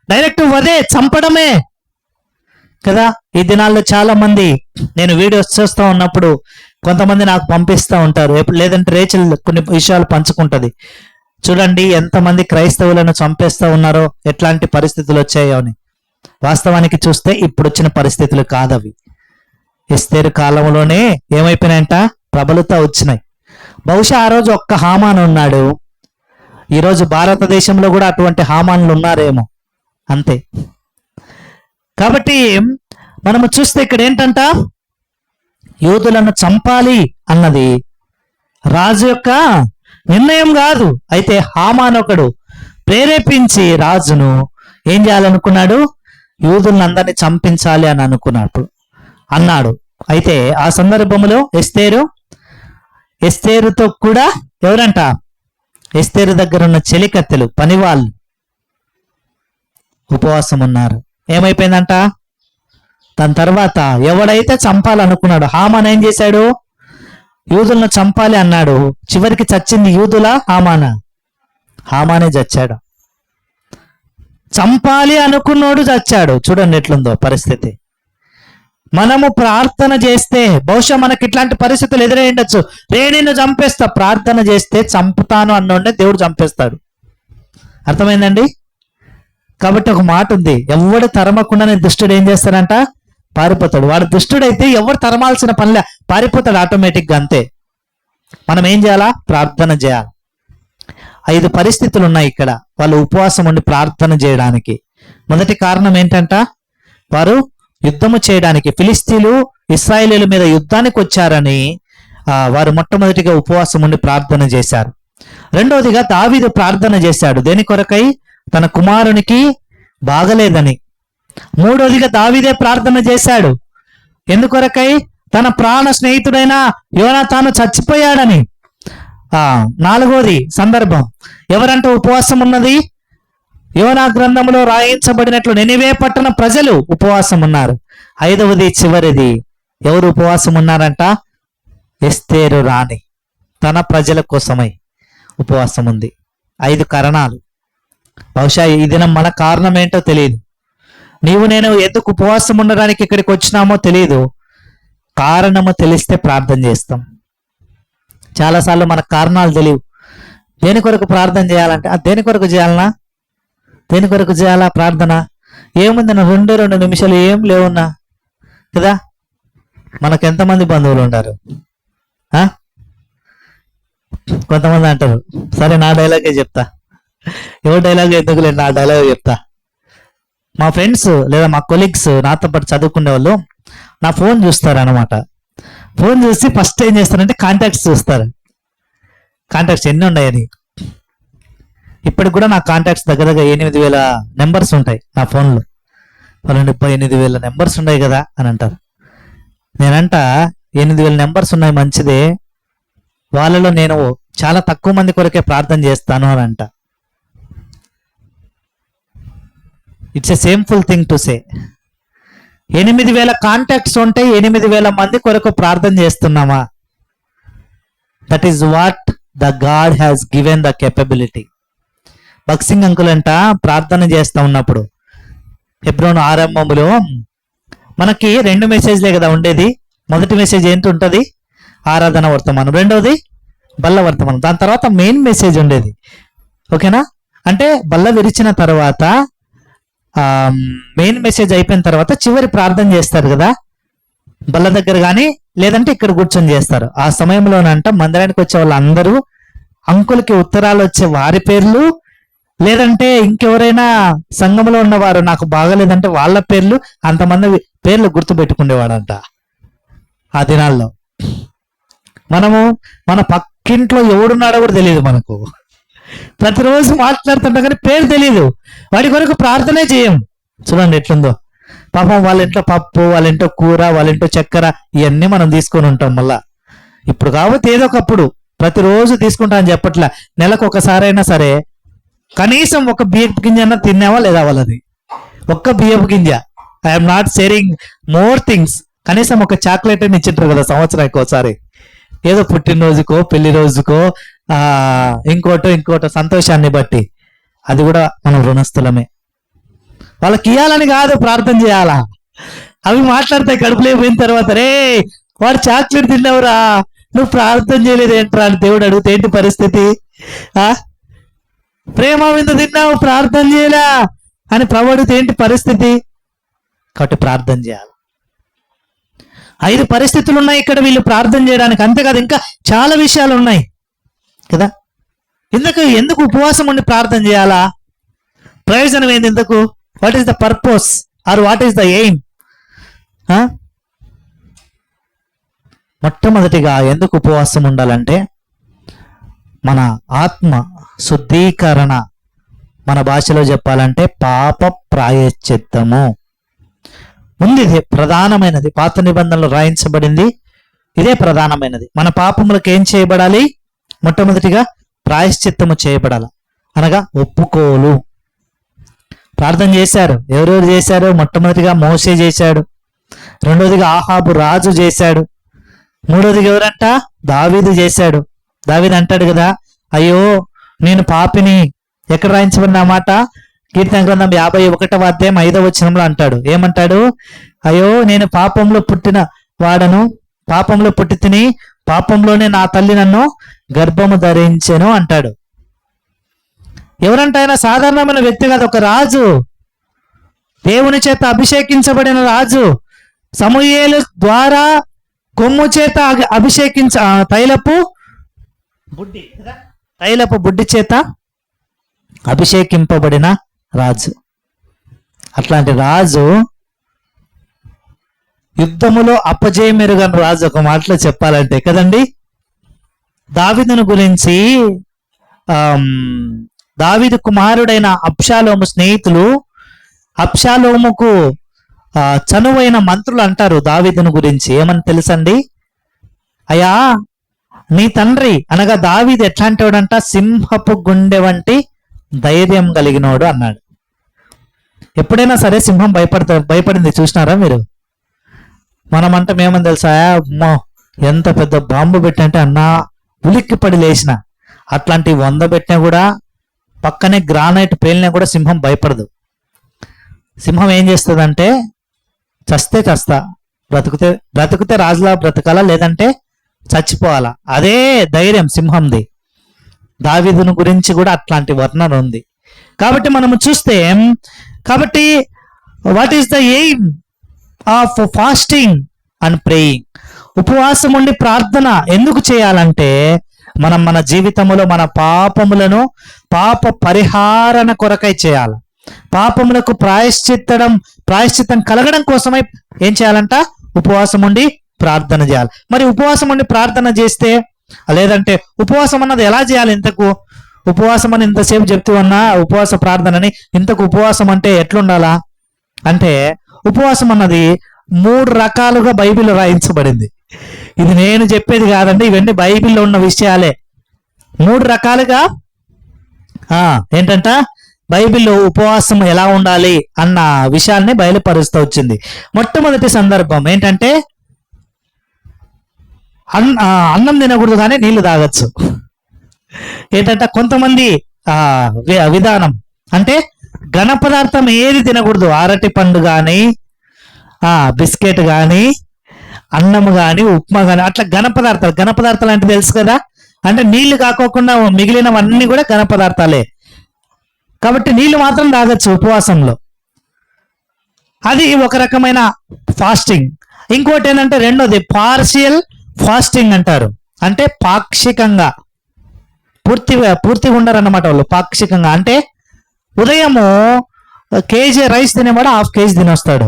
డైరెక్ట్ వదే, చంపడమే కదా. ఈ దినాల్లో చాలా మంది, నేను వీడియోస్ చూస్తూ ఉన్నప్పుడు కొంతమంది నాకు పంపిస్తూ ఉంటారు, లేదంటే రేచల్ కొన్ని విషయాలు పంచుకుంటది. చూడండి ఎంతమంది క్రైస్తవులను చంపేస్తూ ఉన్నారో, ఎట్లాంటి పరిస్థితులు వచ్చాయో అని. వాస్తవానికి చూస్తే ఇప్పుడు వచ్చిన పరిస్థితులు కాదవి. ఎస్తేరు కాలంలోనే ఏమైపోయినాయంట? ప్రబలుతా వచ్చినాయి. బహుశా ఆ రోజు ఒక్క హామాను ఉన్నాడు. ఈరోజు భారతదేశంలో కూడా అటువంటి హామానులు ఉన్నారేమో, అంతే. కాబట్టి మనము చూస్తే ఇక్కడ ఏంటంట? యూదులను చంపాలి అన్నది రాజు యొక్క నిర్ణయం కాదు. అయితే హామాను ఒకడు ప్రేరేపించి రాజును ఏం చేయాలనుకున్నాడు? యూదులందరినీ చంపించాలి అని అన్నాడు. అయితే ఆ సందర్భంలో ఎస్తేరుతో కూడా ఎవరంట? ఎస్తేరు దగ్గర ఉన్న చెలికత్తెలు, పనివాళ్ళు ఉపవాసం ఉన్నారు. ఏమైపోయిందంట? దాని తర్వాత ఎవడైతే చంపాలనుకున్నాడు, హామాన్ ఏం చేశాడు? యూదులను చంపాలి అన్నాడు. చివరికి చచ్చింది యూదులా, హామానా? హామానే చచ్చాడు. చంపాలి అనుకున్నోడు చచ్చాడు. చూడండి ఎట్లుందో పరిస్థితి. మనము ప్రార్థన చేస్తే బహుశా మనకి ఇట్లాంటి పరిస్థితులు ఎదురై ఉండొచ్చు. నేను చంపేస్తా, ప్రార్థన చేస్తే చంపుతాను అన్నోడే దేవుడు చంపేస్తాడు. అర్థమైందండి? కాబట్టి ఒక మాట ఉంది, ఎవడు తరమకుండానే దుష్టుడు ఏం చేస్తాడంట? పారిపోతాడు. వాడు దుష్టుడైతే ఎవరు తరమాల్సిన పనిలే, పారిపోతాడు ఆటోమేటిక్గా, అంతే. మనం ఏం చేయాలా? ప్రార్థన చేయాలి. 5 పరిస్థితులు ఉన్నాయి ఇక్కడ వాళ్ళు ఉపవాసం ఉండి ప్రార్థన చేయడానికి. మొదటి కారణం ఏంటంట? వారు యుద్ధము చేయడానికి, ఫిలిస్తీన్లు ఇశ్రాయేలీయుల మీద యుద్ధానికి వచ్చారని వారు మొట్టమొదటిగా ఉపవాసం ఉండి ప్రార్థన చేశారు. రెండవదిగా దావీదు ప్రార్థన చేశాడు. దేని కొరకై? తన కుమారునికి బాగలేదని. మూడవదిగా దావీదే ప్రార్థన చేశాడు. ఎందుకొరకై? తన ప్రాణ స్నేహితుడైన యోనాతాను చచ్చిపోయాడని. 4వది సందర్భం ఎవరంటే ఉపవాసం ఉన్నది? యోనా గ్రంథంలో రాయించబడినట్లు నినివే పట్టణ ప్రజలు ఉపవాసం ఉన్నారు. 5వది చివరిది ఎవరు ఉపవాసం ఉన్నారంట? ఎస్తేరు రాణి తన ప్రజల కోసమై ఉపవాసం ఉంది. 5 కారణాలు. బహుశా ఈ దినం మన కారణం ఏంటో తెలియదు. నీవు నేను ఎందుకు ఉపవాసం ఉండడానికి ఇక్కడికి వచ్చినామో తెలియదు. కారణము తెలిస్తే ప్రార్థన చేస్తాం. చాలాసార్లు మన కారణాలు తెలియవు. దేని కొరకు ప్రార్థన చేయాలంటే దేని కొరకు చేయాలనా? దేని కొరకు చేయాలా ప్రార్థన? ఏముంది నా 2 నిమిషాలు ఏం లేవున్నా కదా. మనకు ఎంతమంది బంధువులు ఉన్నారు? కొంతమంది అంటారు, సరే నా డైలాగే చెప్తా. ఎవరు డైలాగ్ ఎందుకులే, నా డైలాగ్ చెప్తా. మా ఫ్రెండ్స్ లేదా మా కొలీగ్స్ నాతో పాటు చదువుకునే వాళ్ళు నా ఫోన్ చూస్తారు అనమాట. ఫోన్ చూసి ఫస్ట్ ఏం చేస్తారంటే కాంటాక్ట్స్ చూస్తారు. కాంటాక్ట్స్ ఎన్ని ఉన్నాయని. ఇప్పటికి కూడా నా కాంటాక్ట్స్ దగ్గర 8,000 నెంబర్స్ ఉంటాయి నా ఫోన్లో. వాళ్ళు 8,000 నెంబర్స్ ఉన్నాయి కదా అని అంటారు. నేనంట 8,000 నెంబర్స్ ఉన్నాయి మంచిదే, వాళ్ళలో నేను చాలా తక్కువ మంది కొరకే ప్రార్థన చేస్తాను అని అంట. It's a shameful thing to say. 8,000 contacts ఉంటే 8,000 మంది కొరకు ప్రార్థన చేస్తున్నామా? That is what the God has given the capability. భక్సింగ్ అంకుల్ అంట ప్రార్థన చేస్తూ ఉన్నప్పుడు హెబ్రోను ఆరంభంలో మనకి 2 మెసేజ్లే కదా ఉండేది. మొదటి మెసేజ్ ఏంటి ఉంటుంది? ఆరాధన వర్తమానం. రెండవది బల్ల వర్తమానం. దాని తర్వాత మెయిన్ మెసేజ్ ఉండేది. ఓకేనా? అంటే బల్ల విరిచిన తర్వాత మెయిన్ మెసేజ్ అయిపోయిన తర్వాత చివరి ప్రార్థన చేస్తారు కదా బల్ల దగ్గర, కానీ లేదంటే ఇక్కడ కూర్చొని చేస్తారు. ఆ సమయంలోనంట మందిరానికి వచ్చే వాళ్ళందరూ అంకులకి ఉత్తరాలు వచ్చే వారి పేర్లు, లేదంటే ఇంకెవరైనా సంఘంలో ఉన్నవారు నాకు బాగలేదంటే వాళ్ళ పేర్లు, అంతమంది పేర్లు గుర్తు పెట్టుకునేవాడంట. ఆ దినాల్లో మనము మన పక్కింట్లో ఎవడున్నాడో కూడా తెలియదు మనకు. ప్రతిరోజు మాట్లాడుతుంటాం కానీ పేరు తెలియదు. వాడి కొరకు ప్రార్థనే చేయం. చూడండి ఎట్లుందో పాపం. వాళ్ళ ఇంట్లో పప్పు, వాళ్ళ ఇంట్లో కూర, వాళ్ళ ఇంట్లో చక్కెర, ఇవన్నీ మనం తీసుకొని ఉంటాం. మళ్ళా ఇప్పుడు కాబట్టి ఏదో ఒకప్పుడు ప్రతిరోజు తీసుకుంటా అని చెప్పట్లా. నెలకు ఒకసారైనా సరే కనీసం ఒక బియ్యపు గింజ అన్న తిన్నావా లేదా వాళ్ళది? ఒక్క బియ్యపు గింజ. I'm not sharing more things. కనీసం ఒక చాక్లెట్ అని ఇచ్చింటారు కదా సంవత్సరానికి ఒకసారి, ఏదో పుట్టినరోజుకో పెళ్లి రోజుకో ఇంకోటో సంతోషాన్ని బట్టి. అది కూడా మనం రుణస్థులమే. వాళ్ళకి ఇవ్వాలని కాదు, ప్రార్థన చేయాలా. అవి మాట్లాడతాయి కడుపులో పోయిన తర్వాత, రే వాడు చాక్లెట్ తిన్నావురా, నువ్వు ప్రార్థన చేయలేదు ఏంట్రా అని దేవుడు అడిగితే ఏంటి పరిస్థితి? ప్రేమ విందు తిన్నావు ప్రార్థన చేయలా అని ప్రభు అడిగితే ఏంటి పరిస్థితి? కాబట్టి ప్రార్థన చేయాలి. 5 పరిస్థితులు ఉన్నాయి ఇక్కడ వీళ్ళు ప్రార్థన చేయడానికి. అంతేకాదు ఇంకా చాలా విషయాలు ఉన్నాయి కదా. ఎందుకు ఉపవాసం ఉండి ప్రార్థన చేయాలా? ప్రయోజనం ఏంది? ఎందుకు? What is the purpose or what is the aim? మొట్టమొదటిగా ఎందుకు ఉపవాసం ఉండాలంటే మన ఆత్మ శుద్ధీకరణ, మన భాషలో చెప్పాలంటే పాప ప్రాయశ్చిత్తము ఉంది. ఇదే ప్రధానమైనది. పాత నిబంధనలు రాయించబడింది ఇదే ప్రధానమైనది. మన పాపములకు ఏం చేయబడాలి? మొట్టమొదటిగా ప్రాయశ్చిత్తము చేయబడాలి, అనగా ఒప్పుకోలు. ప్రార్థన చేశారు. ఎవరెవరు చేశారు? మొట్టమొదటిగా మోషే చేశాడు, రెండోదిగా ఆహాబు రాజు చేశాడు, మూడోదిగా ఎవరంట? దావీదు చేశాడు. దావీదు అంటాడు కదా, అయ్యో నేను పాపిని. ఎక్కడ రాయించబడిన మాట? కీర్తన గ్రంథం 51వ అధ్యాయం 5వ వచనంలో అంటాడు. ఏమంటాడు? అయ్యో నేను పాపంలో పుట్టిన వాడను, పాపంలో పుట్టి తిని పాపంలోనే నా తల్లి నన్ను గర్భము ధరించెను అంటాడు. ఎవరంటే ఆయన సాధారణమైన వ్యక్తి కాదు, ఒక రాజు, దేవుని చేత అభిషేకించబడిన రాజు. సమూయేలు ద్వారా కొమ్ము చేత తైలపు బుడ్డి చేత అభిషేకింపబడిన రాజు. అట్లాంటి రాజు యుద్ధములో అపజయమెరుగని రాజు, ఒక మాటలో చెప్పాలంటే కదండి. దావీదును గురించి దావీదు కుమారుడైన అబ్షాలోము స్నేహితులు అబ్షాలోముకు చనువైన మంత్రులు అంటారు దావీదును గురించి. ఏమని తెలుసండి? అయ్యా నీ తండ్రి అనగా దావీదు ఎట్లాంటి వాడంట? సింహపు గుండె వంటి ధైర్యం కలిగినోడు అన్నాడు. ఎప్పుడైనా సరే సింహం భయపడింది చూసినారా మీరు? మనమంటే మేమని తెలుసా, అమ్మో ఎంత పెద్ద బాంబు పెట్టంటే అన్నా ఉలిక్కి పడి లేచిన. అట్లాంటి 100 పెట్టినా కూడా, పక్కనే గ్రానైట్ పేలినా కూడా సింహం భయపడదు. సింహం ఏం చేస్తుందంటే చస్తే చస్తా, బ్రతికితే రాజులా బ్రతకాలా, లేదంటే చచ్చిపోవాలా. అదే ధైర్యం సింహంది. దావీదును గురించి కూడా అట్లాంటి వర్ణన ఉంది. కాబట్టి మనము చూస్తే, కాబట్టి what is the aim of fasting and praying? ఉపవాసం ఉండి ప్రార్థన ఎందుకు చేయాలంటే మనం మన జీవితంలో మన పాపములను పాప పరిహారణ కొరకై చేయాలి. పాపములకు ప్రాయశ్చిత్తం కలగడం కోసమై ఏం చేయాలంట? ఉపవాసం ఉండి ప్రార్థన చేయాలి. మరి ఉపవాసం ఉండి ప్రార్థన చేస్తే, లేదంటే ఉపవాసం అన్నది ఎలా చేయాలి? ఇంతకు ఉపవాసం అని ఇంతసేపు చెప్తూ ఉన్నా ఉపవాస ప్రార్థనని, ఇంతకు ఉపవాసం అంటే ఎట్లుండాలా అంటే, ఉపవాసం అన్నది 3 రకాలుగా బైబిల్ రాయించబడింది. ఇది నేను చెప్పేది కాదండి, ఇవన్నీ బైబిల్లో ఉన్న విషయాలే. 3 రకాలుగా ఏంటంట బైబిల్లో ఉపవాసం ఎలా ఉండాలి అన్న విషయాల్ని బయలుపరుస్తూ వచ్చింది. మొట్టమొదటి సందర్భం ఏంటంటే, అన్నం తినకూడదు కానీ నీళ్లు తాగొచ్చు. ఏంటంటే కొంతమంది విధానం అంటే ఘన పదార్థం ఏది తినకూడదు. అరటి పండు కానీ, బిస్కెట్ కానీ, అన్నం కానీ, ఉప్మా కానీ, అట్లా ఘన పదార్థాలు అంటే తెలుసు కదా. అంటే నీళ్లు కాకోకుండా మిగిలినవన్నీ కూడా ఘన పదార్థాలే. కాబట్టి నీళ్లు మాత్రం తాగొచ్చు ఉపవాసంలో. అది ఒక రకమైన ఫాస్టింగ్. ఇంకోటి ఏంటంటే రెండోది పార్షియల్ ఫాస్టింగ్ అంటారు. అంటే పాక్షికంగా, పూర్తిగా ఉండరన్నమాట వాళ్ళు. పాక్షికంగా అంటే ఉదయము కేజీ రైస్ తినేవాడు ½ కేజీ తినొస్తాడు,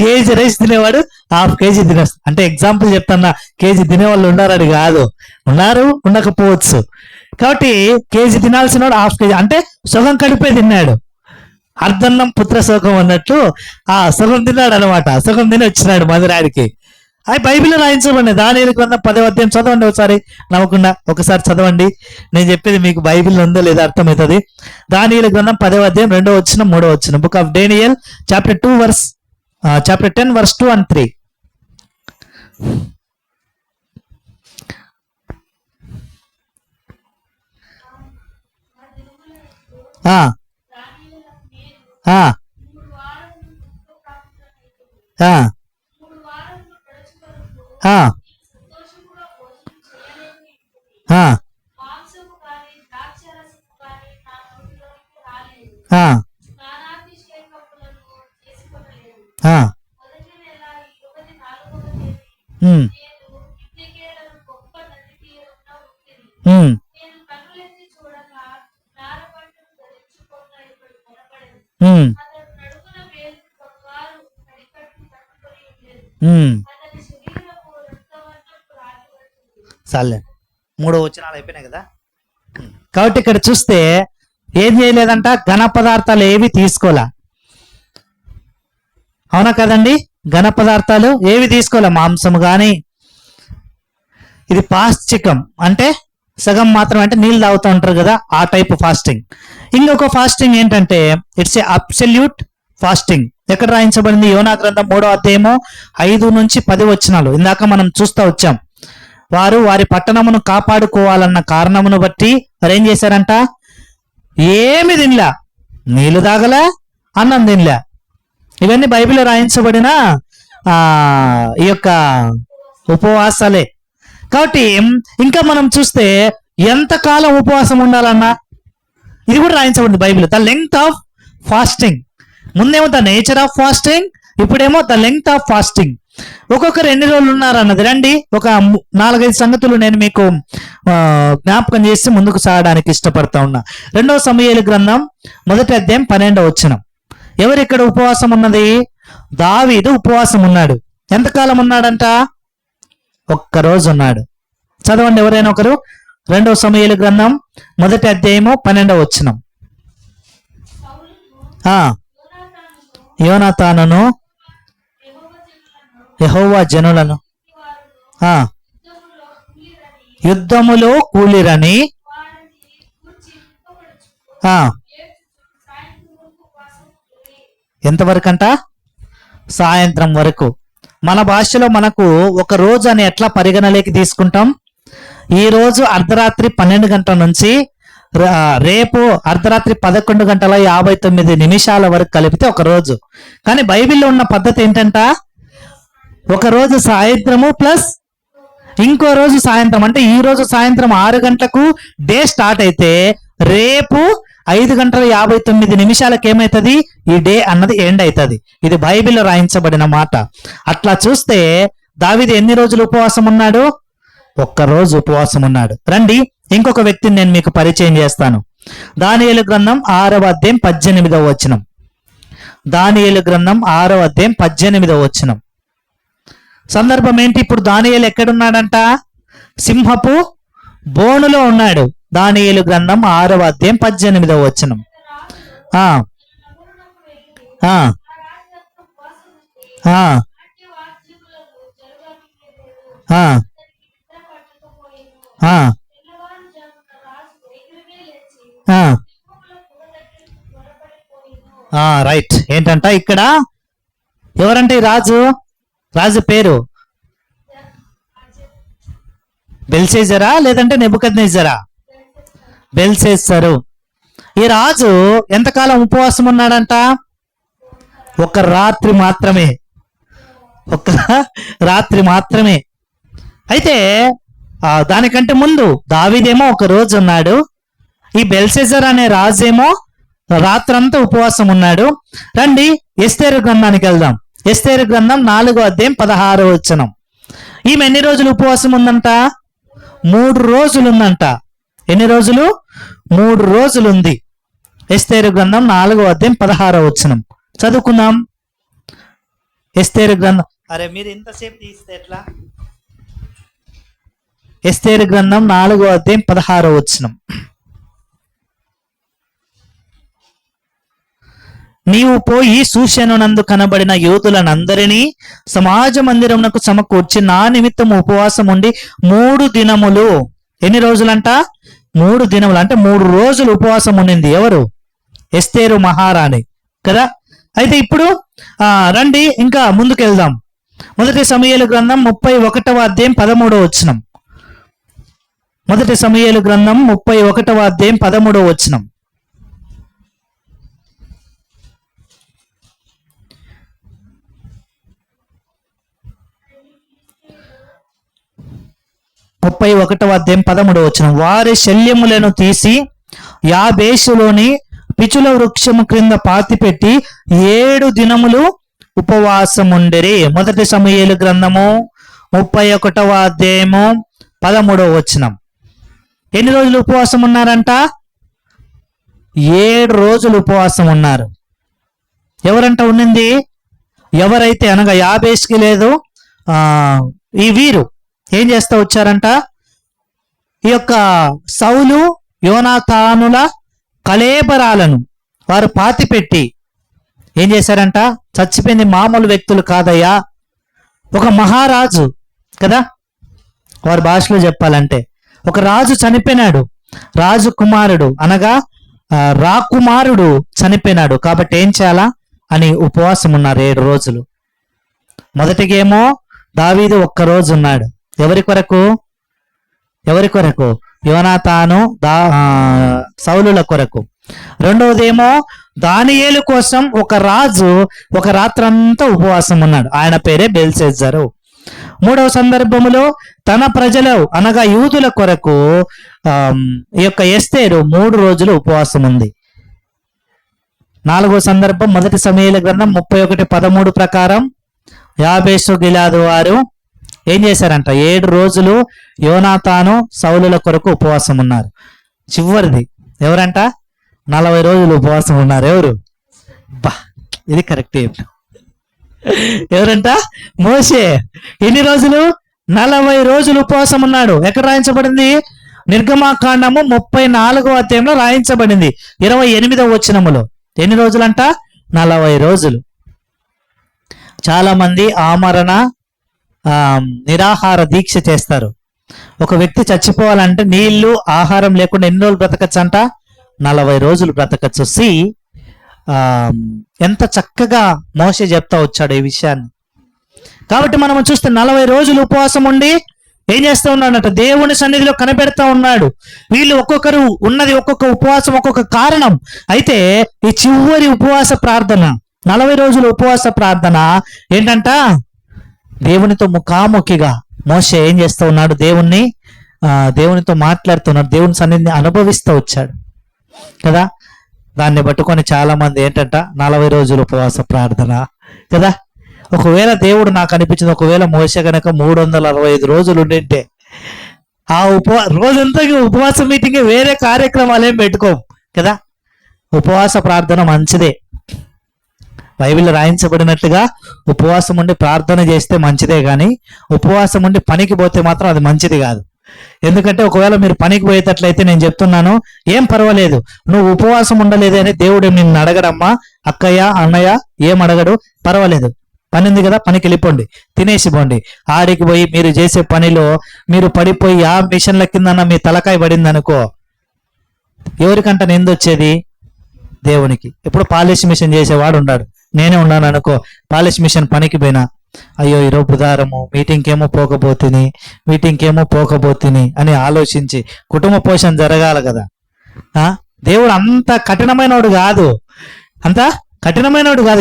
కేజీ రైస్ తినేవాడు ½ కేజీ తినేస్తాడు. అంటే ఎగ్జాంపుల్ చెప్తున్నా, కేజీ తినేవాళ్ళు ఉన్నారని కాదు, ఉన్నారు, ఉండకపోవచ్చు. కాబట్టి కేజీ తినాల్సిన వాడు ½ కేజీ అంటే సగం కడిపే తిన్నాడు. అర్ధన్నం పుత్ర శోకం అన్నట్టు సగం తిన్నాడు అనమాట. సగం తిని వచ్చినాడు మధురాడికి. అది బైబిల్లో రాయించబడి. దానియేలు గ్రంథం 10వ అధ్యాయం చదవండి ఒకసారి, నవ్వకుండా ఒకసారి చదవండి. నేను చెప్పేది మీకు బైబిల్లో ఉందో లేదో అర్థమవుతుంది. దానియేలు గ్రంథం 10వ అధ్యాయం 2వ వచనం 3వ వచనం. Book of Daniel chapter 10 verse 2 and 3. చాలే, 3 వచనాలు అయిపోయినాయి కదా. కాబట్టి ఇక్కడ చూస్తే ఏం చేయలేదంట, ఘన పదార్థాలు ఏవి తీసుకోలే. అవునా కదండి? ఘన పదార్థాలు ఏవి తీసుకోలే, మాంసం కానీ. ఇది పాశ్చికం అంటే సగం మాత్రం, అంటే నీళ్ళు తాగుతూ ఉంటారు కదా, ఆ టైప్ ఫాస్టింగ్. ఇంకొక ఫాస్టింగ్ ఏంటంటే ఇట్స్ ఏ అబ్సల్యూట్ ఫాస్టింగ్. ఎక్కడ రాయించబడింది? యోనా గ్రంథం 3వ అధ్యాయము 5 నుంచి 10 వచనాలు. ఇందాక మనం చూస్తూ వచ్చాం. వారు వారి పట్టణమును కాపాడుకోవాలన్న కారణమును బట్టి వారు ఏం చేశారంట? ఏమి తినలే, నీళ్లు తాగలే, అన్నం తినలే. ఇవన్నీ బైబిల్లో రాయించబడిన ఈ యొక్క ఉపవాసాలే. కాబట్టి ఇంకా మనం చూస్తే ఎంతకాలం ఉపవాసం ఉండాలన్నా ఇది కూడా రాయించబడింది Bible. The length of fasting. ముందేమో ద నేచర్ ఆఫ్ ఫాస్టింగ్, ఇప్పుడేమో ద లెంగ్త్ ఆఫ్ ఫాస్టింగ్. ఒక్కొక్కరు ఎన్ని రోజులు ఉన్నారన్నది రండి, ఒక 4-5 సంగతులు నేను మీకు జ్ఞాపకం చేసి ముందుకు సాగడానికి ఇష్టపడతా ఉన్నా. 2వ సమూయేలు గ్రంథం 1వ అధ్యాయం 12వ వచనం. ఎవరు ఇక్కడ ఉపవాసం ఉన్నది? దావీదు ఉపవాసం ఉన్నాడు. ఎంతకాలం ఉన్నాడంట? 1 రోజు ఉన్నాడు. చదవండి ఎవరైనా ఒకరు. 2వ సమూయేలు గ్రంథం 1వ అధ్యాయము 12వ వచనం. యోనాతానును యెహోవా జనులను యుద్ధములో కూలిరని ఎంతవరకంట? సాయంత్రం వరకు. మన భాషలో మనకు 1 రోజు అని ఎట్లా పరిగణలోకి తీసుకుంటాం? ఈ రోజు అర్ధరాత్రి 12 గంటల నుంచి రేపు అర్ధరాత్రి 11:59 వరకు కలిపితే 1 రోజు. కానీ బైబిల్లో ఉన్న పద్ధతి ఏంటంట? 1 రోజు సాయంత్రము ప్లస్ ఇంకో రోజు సాయంత్రం. అంటే ఈ రోజు సాయంత్రం 6 గంటలకు డే స్టార్ట్ అయితే రేపు 5:59 ఏమవుతుంది? ఈ డే అన్నది ఎండ్ అవుతుంది. ఇది బైబిల్లో రాయించబడిన మాట. అట్లా చూస్తే దావీదు ఎన్ని రోజులు ఉపవాసం ఉన్నాడు? 1 రోజు ఉపవాసం ఉన్నాడు. రండి, ఇంకొక వ్యక్తిని నేను మీకు పరిచయం చేస్తాను. దానియేలు గ్రంథం 6వ అధ్యాయం 18వ వచనం. దానియేలు గ్రంథం 6వ అధ్యాయం 18వ వచనం. సందర్భం ఏంటి? ఇప్పుడు దానియేలు ఎక్కడున్నాడంట? సింహపు బోనులో ఉన్నాడు. దానియేలు గ్రంథం 6వ అధ్యాయం 18వ వచనం. ఆ ఆ ఆ రైట్. ఏంటంట ఇక్కడ? ఎవరంటే ఈ రాజు? రాజు పేరు బెల్షెజరా లేదంటే నెబుకద్నెజరా? బెల్షెజరు. ఈ రాజు ఎంతకాలం ఉపవాసం ఉన్నాడంట? ఒక రాత్రి మాత్రమే. ఒక రాత్రి మాత్రమే. అయితే దానికంటే ముందు దావీదేమో ఒక రోజు ఉన్నాడు. ఈ బెల్షెజర్ అనే రాజేమో రాత్రంతా ఉపవాసం ఉన్నాడు. రండి ఎస్తేరు గ్రంథానికి వెళ్దాం. ఎస్తేరు గ్రంథం 4వ అధ్యాయం 16వ వచనం. ఈమె ఎన్ని రోజులు ఉపవాసం ఉందంట? 3 రోజులు ఉందంట. ఎన్ని రోజులు? 3 రోజులు ఉంది. ఎస్తేరు గ్రంథం 4వ అధ్యాయం 16వ వచనం చదువుకుందాం. ఎస్తేరు గ్రంథం. అరే మీరు ఇంతసేపు తీస్తే ఎట్లా? ఎస్తేరు గ్రంథం 4వ అధ్యాయం 16వ వచనం. నీవు పోయి సూషనునందు కనబడిన యూదులనందరినీ సమాజ మందిరమునకు సమకూర్చి నా నిమిత్తం ఉపవాసం ఉండి 3 దినములు. ఎన్ని రోజులంట? 3 దినములు. అంటే 3 రోజులు ఉపవాసం ఉండింది. ఎవరు? ఎస్తేరు మహారాణి కదా. అయితే ఇప్పుడు రండి ఇంకా ముందుకెళ్దాం. మొదటి సమూయేలు గ్రంథం 31వ అధ్యాయం 13వ వచనం. మొదటి సమూయేలు గ్రంథం 31వ అధ్యాయం 13వ వచనం. ముప్పై 31వ అధ్యాయం 13వ వచనం. వారి శల్యములను తీసి యాబేషులోని పిచుల వృక్షము క్రింద పాతిపెట్టి 7 దినములు ఉపవాసముండిరి. మొదటి సమూయేలు గ్రంథము 31వ అధ్యాయము 13వ వచనం. ఎన్ని రోజులు ఉపవాసం ఉన్నారంట? 7 రోజులు ఉపవాసం ఉన్నారు. ఎవరంట ఉండింది? ఎవరైతే అనగా యాబేష్కి లేదు. ఈ వీరు ఏం చేస్తూ వచ్చారంట? ఈ యొక్క సౌలు యోనాతానుల కళేబరాలను వారు పాతిపెట్టి ఏం చేశారంట? చచ్చిపోయింది మామూలు వ్యక్తులు కాదయ్యా, ఒక మహారాజు కదా. వారి భాషలో చెప్పాలంటే ఒక రాజు చనిపోయినాడు. రాజు కుమారుడు అనగా రాకుమారుడు చనిపోయినాడు. కాబట్టి ఏం చేయాలా అని ఉపవాసం ఉన్నారు 7 రోజులు. మొదటిగేమో దావీదు 1 రోజు ఉన్నాడు. ఎవరి కొరకు? ఎవరి కొరకు? యోనాతాను సౌలుల కొరకు. రెండవదేమో దానియేలు కోసం ఒక రాజు ఒక రాత్రంతా ఉపవాసం ఉన్నాడు. ఆయన పేరే బెల్షెజరు. మూడవ సందర్భములో తన ప్రజలు అనగా యూదుల కొరకు ఈ యొక్క ఎస్తేరు 3 రోజులు ఉపవాసం ఉంది. 4వ సందర్భం మొదటి సమూయేలు గ్రంథం 31:13 ప్రకారం యాబేషు గిలాదు వారు ఏం చేశారంట? 7 రోజులు యోనాతాను సౌలుల కొరకు ఉపవాసం ఉన్నారు. చివరిది ఎవరంట? 40 రోజులు ఉపవాసం ఉన్నారు. ఎవరు? ఇది కరెక్ట్. ఎవరంట? మోషే. ఎన్ని రోజులు? 40 రోజులు ఉపవాసం ఉన్నాడు. ఎక్కడ రాయించబడింది? నిర్గమాకాండము 34వ అధ్యాయంలో రాయించబడింది 28వ వచనములో. ఎన్ని రోజులంట? 40 రోజులు. చాలా మంది ఆమరణ నిరాహార దీక్ష చేస్తారు. ఒక వ్యక్తి చచ్చిపోవాలంటే నీళ్లు ఆహారం లేకుండా ఎన్ని రోజులు బ్రతకచ్చు అంట? 40 రోజులు బ్రతకచ్చు. ఎంత చక్కగా మోషే చెప్తా వచ్చాడు ఈ విషయాన్ని. కాబట్టి మనం చూస్తే 40 రోజులు ఉపవాసం ఉండి ఏం చేస్తూ ఉన్నాడంట? దేవుని సన్నిధిలో కనిపెడతా ఉన్నాడు. వీళ్ళు ఒక్కొక్కరు ఉన్నది ఒక్కొక్క ఉపవాసం, ఒక్కొక్క కారణం. అయితే ఈ చివరి ఉపవాస ప్రార్థన 40 రోజుల ఉపవాస ప్రార్థన ఏంటంట? దేవునితో ముఖాముఖిగా మోషే ఏం చేస్తూ ఉన్నాడు? దేవునితో మాట్లాడుతున్నాడు. దేవుని సన్నిధిని అనుభవిస్తూ వచ్చాడు కదా. దాన్ని పట్టుకొని చాలా మంది ఏంటంట 40 రోజులు ఉపవాస ప్రార్థన కదా. ఒకవేళ దేవుడు నాకు అనిపించింది, ఒకవేళ మోషే కనుక 365 రోజులు ఉండింటే ఆ రోజంతా ఉపవాస మీటింగ్, వేరే కార్యక్రమాలు ఏం పెట్టుకోం కదా. ఉపవాస ప్రార్థన మంచిదే, బైబిల్లో రాయించబడినట్లుగా ఉపవాసం ఉండి ప్రార్థన చేస్తే మంచిదే, కానీ ఉపవాసం ఉండి పనికి పోతే మాత్రం అది మంచిది కాదు. ఎందుకంటే ఒకవేళ మీరు పనికి పోయేటట్లయితే నేను చెప్తున్నాను, ఏం పర్వాలేదు, నువ్వు ఉపవాసం ఉండలేదు అని దేవుడు నిన్ను అడగడమ్మా, అక్కయ్య అన్నయ్య ఏం అడగడు, పర్వాలేదు, పని ఉంది కదా, పనికి వెళ్ళిపోండి, తినేసి పోండి. ఆడికి పోయి మీరు చేసే పనిలో మీరు పడిపోయి ఆ మిషన్ల కిందన్న మీ తలకాయ పడింది అనుకో, ఎవరికంట నిందొచ్చేది? దేవునికి. ఇప్పుడు పాలిష్ మిషన్ చేసేవాడు ఉన్నాడు, నేనే ఉన్నాను అనుకో, పాలిష్ మిషన్ పనికి పోయినా, అయ్యో ఈరోజు బుధారము మీటింగ్కేమో పోకపోతుంది అని ఆలోచించి కుటుంబ పోషణ జరగాలి కదా. దేవుడు అంత కఠినమైనవాడు కాదు,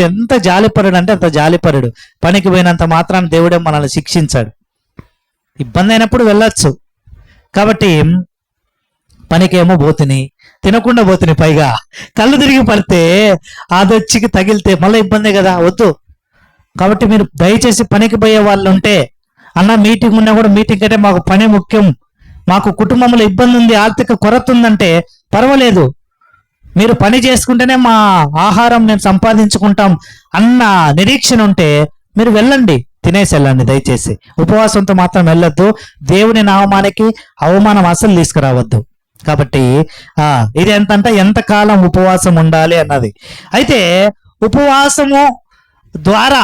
ఎంత జాలిపరుడు అంటే అంత జాలిపరుడు. పనికి పోయినంత మాత్రాన్ని దేవుడే మనల్ని శిక్షించాడు. ఇబ్బంది అయినప్పుడు వెళ్ళొచ్చు. కాబట్టి పనికేమో పోతుని, తినకుండా పోతుని, పైగా కళ్ళు తిరిగి పడితే ఆదొచ్చికి తగిలితే మళ్ళీ ఇబ్బందే కదా, వద్దు. కాబట్టి మీరు దయచేసి పనికి పోయే వాళ్ళు ఉంటే, అన్న మీటింగ్ ఉన్నా కూడా మీటింగ్ అంటే మాకు పని ముఖ్యం, మాకు కుటుంబంలో ఇబ్బంది ఉంది, ఆర్థిక కొరత ఉందంటే పర్వాలేదు, మీరు పని చేసుకుంటేనే మా ఆహారం మేము సంపాదించుకుంటాం అన్న నిరీక్షణ ఉంటే మీరు వెళ్ళండి, తినేసి వెళ్ళండి. దయచేసి ఉపవాసంతో మాత్రం వెళ్ళొద్దు, దేవుని నామానికి అవమానం అసలు తీసుకురావద్దు. కాబట్టి ఇది ఎంతకాలం ఉపవాసం ఉండాలి అన్నది. అయితే ఉపవాసము ద్వారా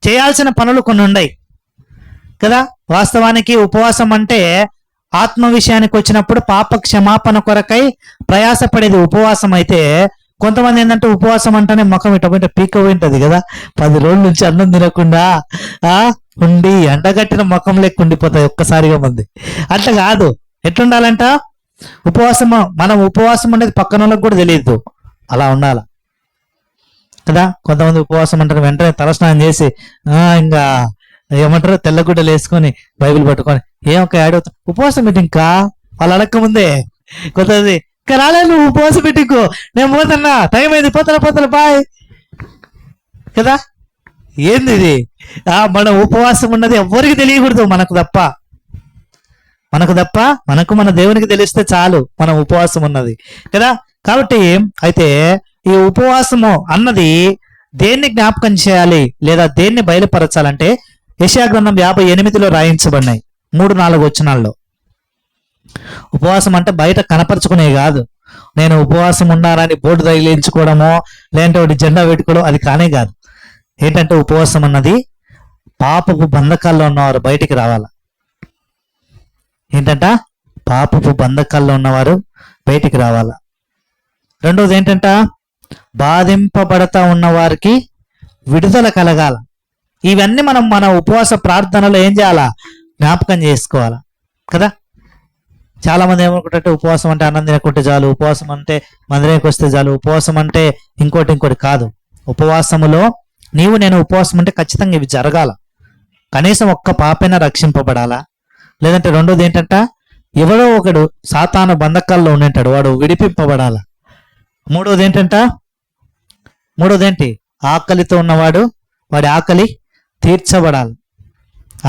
చేయాల్సిన పనులు కొన్ని ఉన్నాయి కదా. వాస్తవానికి ఉపవాసం అంటే ఆత్మ విషయానికి వచ్చినప్పుడు పాప క్షమాపణ కొరకై ప్రయాసపడేది ఉపవాసం. అయితే కొంతమంది ఏంటంటే ఉపవాసం అంటేనే ముఖం ఇటువంటి పీక పోయింటది కదా, 10 రోజుల నుంచి అన్నం తినకుండా ఉండి ఎండగట్టిన ముఖం లెక్క ఉండిపోతాయి ఒక్కసారిగా మంది. అట్లా కాదు, ఎట్లుండాలంట ఉపవాసము, మనం ఉపవాసం అనేది పక్కన వాళ్ళకి కూడా తెలియదు, అలా ఉండాల కదా. కొంతమంది ఉపవాసం అంటారు, వెంటనే తలస్నానం చేసి ఇంకా ఏమంటారు తెల్లగుడ్డలు వేసుకొని బైబిల్ పట్టుకొని ఒక యాడ్ అవుతాం ఉపవాసం మీటింగ్కా, వాళ్ళు అడక్క ముందే కొంతమంది ఇంకా రాలేదు, నువ్వు ఉపవాసం మీటింగ్కు నేను పోతున్నా, టైం అయింది, పోతల బాయ్ కదా. ఏంది ఇది? మన ఉపవాసం ఉన్నది ఎవ్వరికి తెలియకూడదు, మనకు తప్ప మనకు మన దేవునికి తెలిస్తే చాలు మనం ఉపవాసం ఉన్నది కదా. కాబట్టి అయితే ఈ ఉపవాసము అన్నది దేన్ని జ్ఞాపకం చేయాలి లేదా దేన్ని బయలుపరచాలంటే యెషయా గ్రంథం 58లో రాయించబడినాయి 3-4 వచనాల్లో. ఉపవాసం అంటే బయట కనపరుచుకునే కాదు, నేను ఉపవాసం ఉన్నారని బోర్డు తగిలించుకోవడమో లేదంటే ఒకటి జెండా పెట్టుకోవడం అది కానే కాదు. ఏంటంటే ఉపవాసం అన్నది పాపపు బంధకాల్లో ఉన్నవారు బయటికి రావాల. ఏంటంట? పాపపు బంధకాల్లో ఉన్నవారు బయటికి రావాల. రెండోది ఏంటంట? బాధింపబడతా ఉన్న వారికి విడుదల కలగాల. ఇవన్నీ మనం మన ఉపవాస ప్రార్థనలో ఏం చేయాలా? జ్ఞాపకం చేసుకోవాలా కదా. చాలా మంది ఏమనుకుంటే ఉపవాసం అంటే అన్నం తినకుంటే చాలు, ఉపవాసం అంటే మందిరానికి వస్తే చాలు, ఉపవాసం అంటే ఇంకోటి కాదు. ఉపవాసములో నేను ఉపవాసం అంటే ఖచ్చితంగా ఇవి జరగాల. కనీసం ఒక్క పాపైనా రక్షింపబడాలా. లేదంటే రెండోది ఏంటంట, ఎవరో ఒకడు సాతాను బంధకాల్లో ఉండింటాడు, వాడు విడిపింపబడాల. మూడోది ఏంటి? ఆకలితో ఉన్నవాడు వాడి ఆకలి తీర్చబడాలి.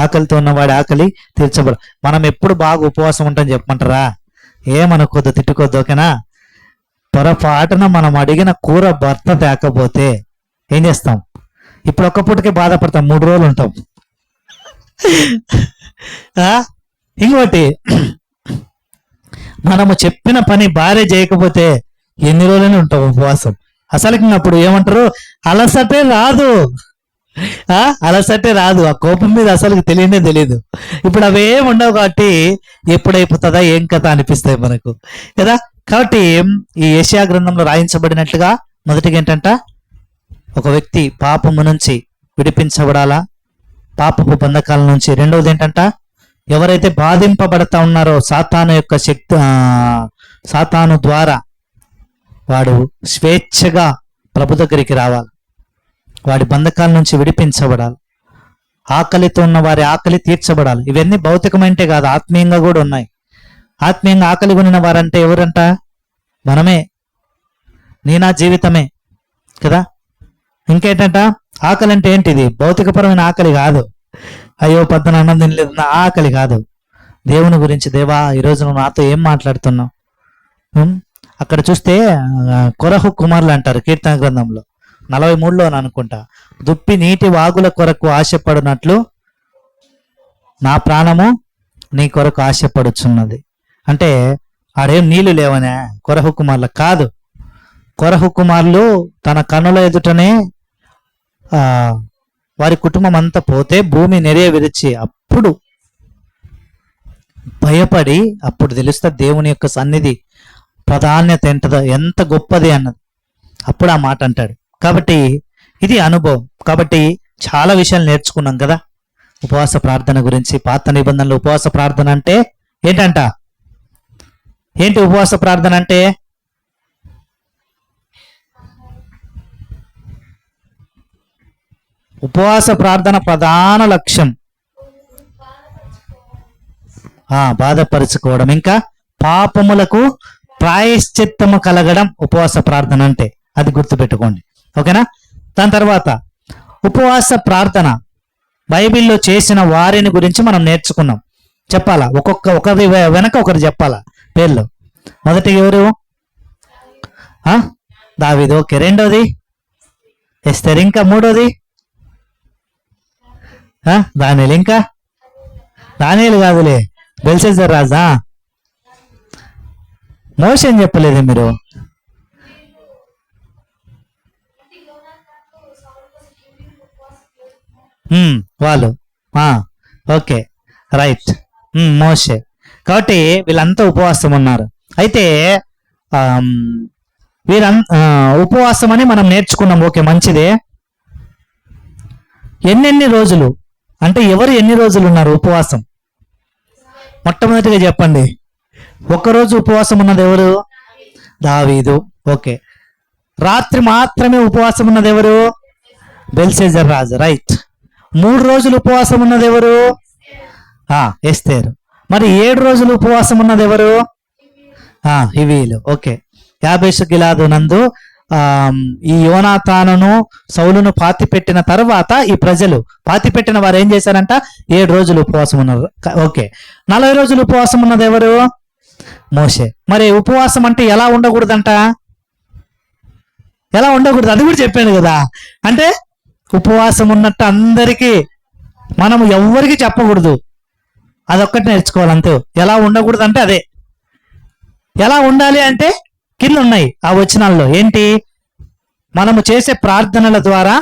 ఆకలితో ఉన్నవాడి ఆకలి తీర్చబడాలి. మనం ఎప్పుడు బాగా ఉపవాసం ఉంటాం చెప్పమంటారా? ఏమనుకోద్దు, తిట్టుకోద్దు, ఓకేనా. పొరపాటున మనం అడిగిన కూర భర్త తేకపోతే ఏం చేస్తాం? ఇప్పుడు ఒక్క పూటకే బాధపడతాం, 3 రోజులు ఉంటాం. ఇంకోటి, మనము చెప్పిన పని భార్య చేయకపోతే ఎన్ని రోజులని ఉంటాం ఉపవాసం. అసలుకి అప్పుడు ఏమంటారు? అలసటే రాదు. ఆ కోపం మీద అసలు తెలియదు. ఇప్పుడు అవేం ఉండవు కాబట్టి ఎప్పుడైపోతుందా ఏం కథ అనిపిస్తాయి మనకు కదా. కాబట్టి ఈ యెషయా గ్రంథంలో రాయించబడినట్లుగా మొదటిగా ఏంటంట, ఒక వ్యక్తి పాపము నుంచి విడిపించబడాలా, పాపపు బంధకాల నుంచి. రెండవది ఏంటంట, ఎవరైతే బాధింపబడతా ఉన్నారో సాతాను యొక్క శక్తి, సాతాను ద్వారా వాడు స్వేచ్ఛగా ప్రభు దగ్గరికి రావాలి, వాడి బంధకాల నుంచి విడిపించబడాలి. ఆకలితో ఉన్న వారి ఆకలి తీర్చబడాలి. ఇవన్నీ భౌతికమైంటే కాదు, ఆత్మీయంగా కూడా ఉన్నాయి. ఆత్మీయంగా ఆకలి కొనిన వారంటే ఎవరంట? మనమే, నా జీవితమే కదా. ఇంకేంటంట, ఆకలి అంటే ఏంటిది? భౌతికపరమైన ఆకలి కాదు. అయ్యో పొద్దున అన్నం తినలేదు నా ఆకలి కాదు. దేవుని గురించి, దేవా ఈరోజు నువ్వు నాతో ఏం మాట్లాడుతున్నావు, అక్కడ చూస్తే కొరహు కుమారులు అంటారు కీర్తన గ్రంథంలో 43లో అనుకుంటా. దుప్పి నీటి వాగుల కొరకు ఆశపడినట్లు నా ప్రాణము నీ కొరకు ఆశపడుచున్నది. అంటే ఆడేం నీళ్లు లేవనే కొరహు కుమారులు కాదు. కొరహు కుమారులు తన కన్నుల ఎదుటనే వారి కుటుంబం అంతా పోతే భూమి నెరయ విరిచి అప్పుడు భయపడి అప్పుడు తెలుస్తా దేవుని యొక్క సన్నిధి ప్రాధాన్యత ఎంత గొప్పది అన్నది. అప్పుడు ఆ మాట అంటాడు. కాబట్టి ఇది అనుభవం. కాబట్టి చాలా విషయాలు నేర్చుకున్నాం కదా ఉపవాస ప్రార్థన గురించి. పాత నిబంధనలు ఉపవాస ప్రార్థన అంటే ఏంటంట? ఏంటి ఉపవాస ప్రార్థన అంటే? ఉపవాస ప్రార్థన ప్రధాన లక్ష్యం బాధపరుచుకోవడం, ఇంకా పాపములకు ప్రాయశ్చిత్తము కలగడం ఉపవాస ప్రార్థన అంటే. అది గుర్తుపెట్టుకోండి, ఓకేనా? దాని తర్వాత ఉపవాస ప్రార్థన బైబిల్లో చేసిన వారిని గురించి మనం నేర్చుకున్నాం. చెప్పాలా? ఒకరి వెనక ఒకరు చెప్పాలా పేర్లు. మొదటి ఎవరు? దావీదు. ఓకే. రెండోది ఎస్తేర్. ఇంకా మూడోది దానియేలు. ఇంకా దానియేలు కాదులే, బెల్షస్సర్ రాజా. మోషే అని చెప్పలేదు మీరు. వాళ్ళు ఓకే, రైట్, మోషే. కాబట్టి వీళ్ళంతా ఉపవాసం ఉన్నారు. అయితే ఉపవాసం అని మనం నేర్చుకున్నాం. ఓకే, మంచిదే. ఎన్నెన్ని రోజులు అంటే ఎవరు ఎన్ని రోజులు ఉన్నారు ఉపవాసం? మొట్టమొదటిగా చెప్పండి. ఒక్కరోజు ఉపవాసం ఉన్నది ఎవరు? దావీదు. ఓకే. రాత్రి మాత్రమే ఉపవాసం ఉన్నది ఎవరు? బెల్షస్సర్ రాజు. రైట్. 3 రోజులు ఉపవాసం ఉన్నది ఎవరు? ఎస్తేరు. మరి 7 రోజులు ఉపవాసం ఉన్నది ఎవరు? హివీలు. ఓకే. యాబేషు గిలాదు నందు ఈ యోనాతానును సౌలును పాతిపెట్టిన తర్వాత ఈ ప్రజలు పాతిపెట్టిన వారు ఏం చేశారంట? 7 రోజులు ఉపవాసం ఉన్నారు. ఓకే. 40 రోజులు ఉపవాసం ఉన్నది ఎవరు? మోషే. మరి ఉపవాసం అంటే ఎలా ఉండకూడదంట? ఎలా ఉండకూడదు అది కూడా చెప్పాను కదా. అంటే ఉపవాసం ఉన్నట్టు అందరికీ మనం ఎవ్వరికి చెప్పకూడదు, అదొక్కటి నేర్చుకోవాలి అంతే. ఎలా ఉండకూడదు అంటే అదే. ఎలా ఉండాలి అంటే కింద ఉన్నాయి ఆ వచనాల్లో. ఏంటి? మనము చేసే ప్రార్థనల ద్వారా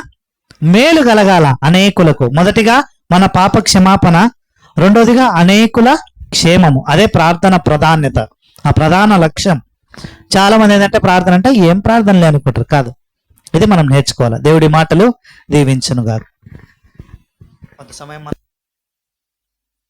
మేలు కలగాల అనేకులకు. మొదటిగా మన పాప క్షమాపణ, రెండోదిగా అనేకుల క్షేమము. అదే ప్రార్థన ప్రాధాన్యత, ఆ ప్రధాన లక్ష్యం. చాలా మంది ఏంటంటే ప్రార్థన అంటే ఏం ప్రార్థనలే అనుకుంటారు. కాదు, ఇది మనం నేర్చుకోవాలి. దేవుడి మాటలు దీవించునుగాక. కొంత సమయం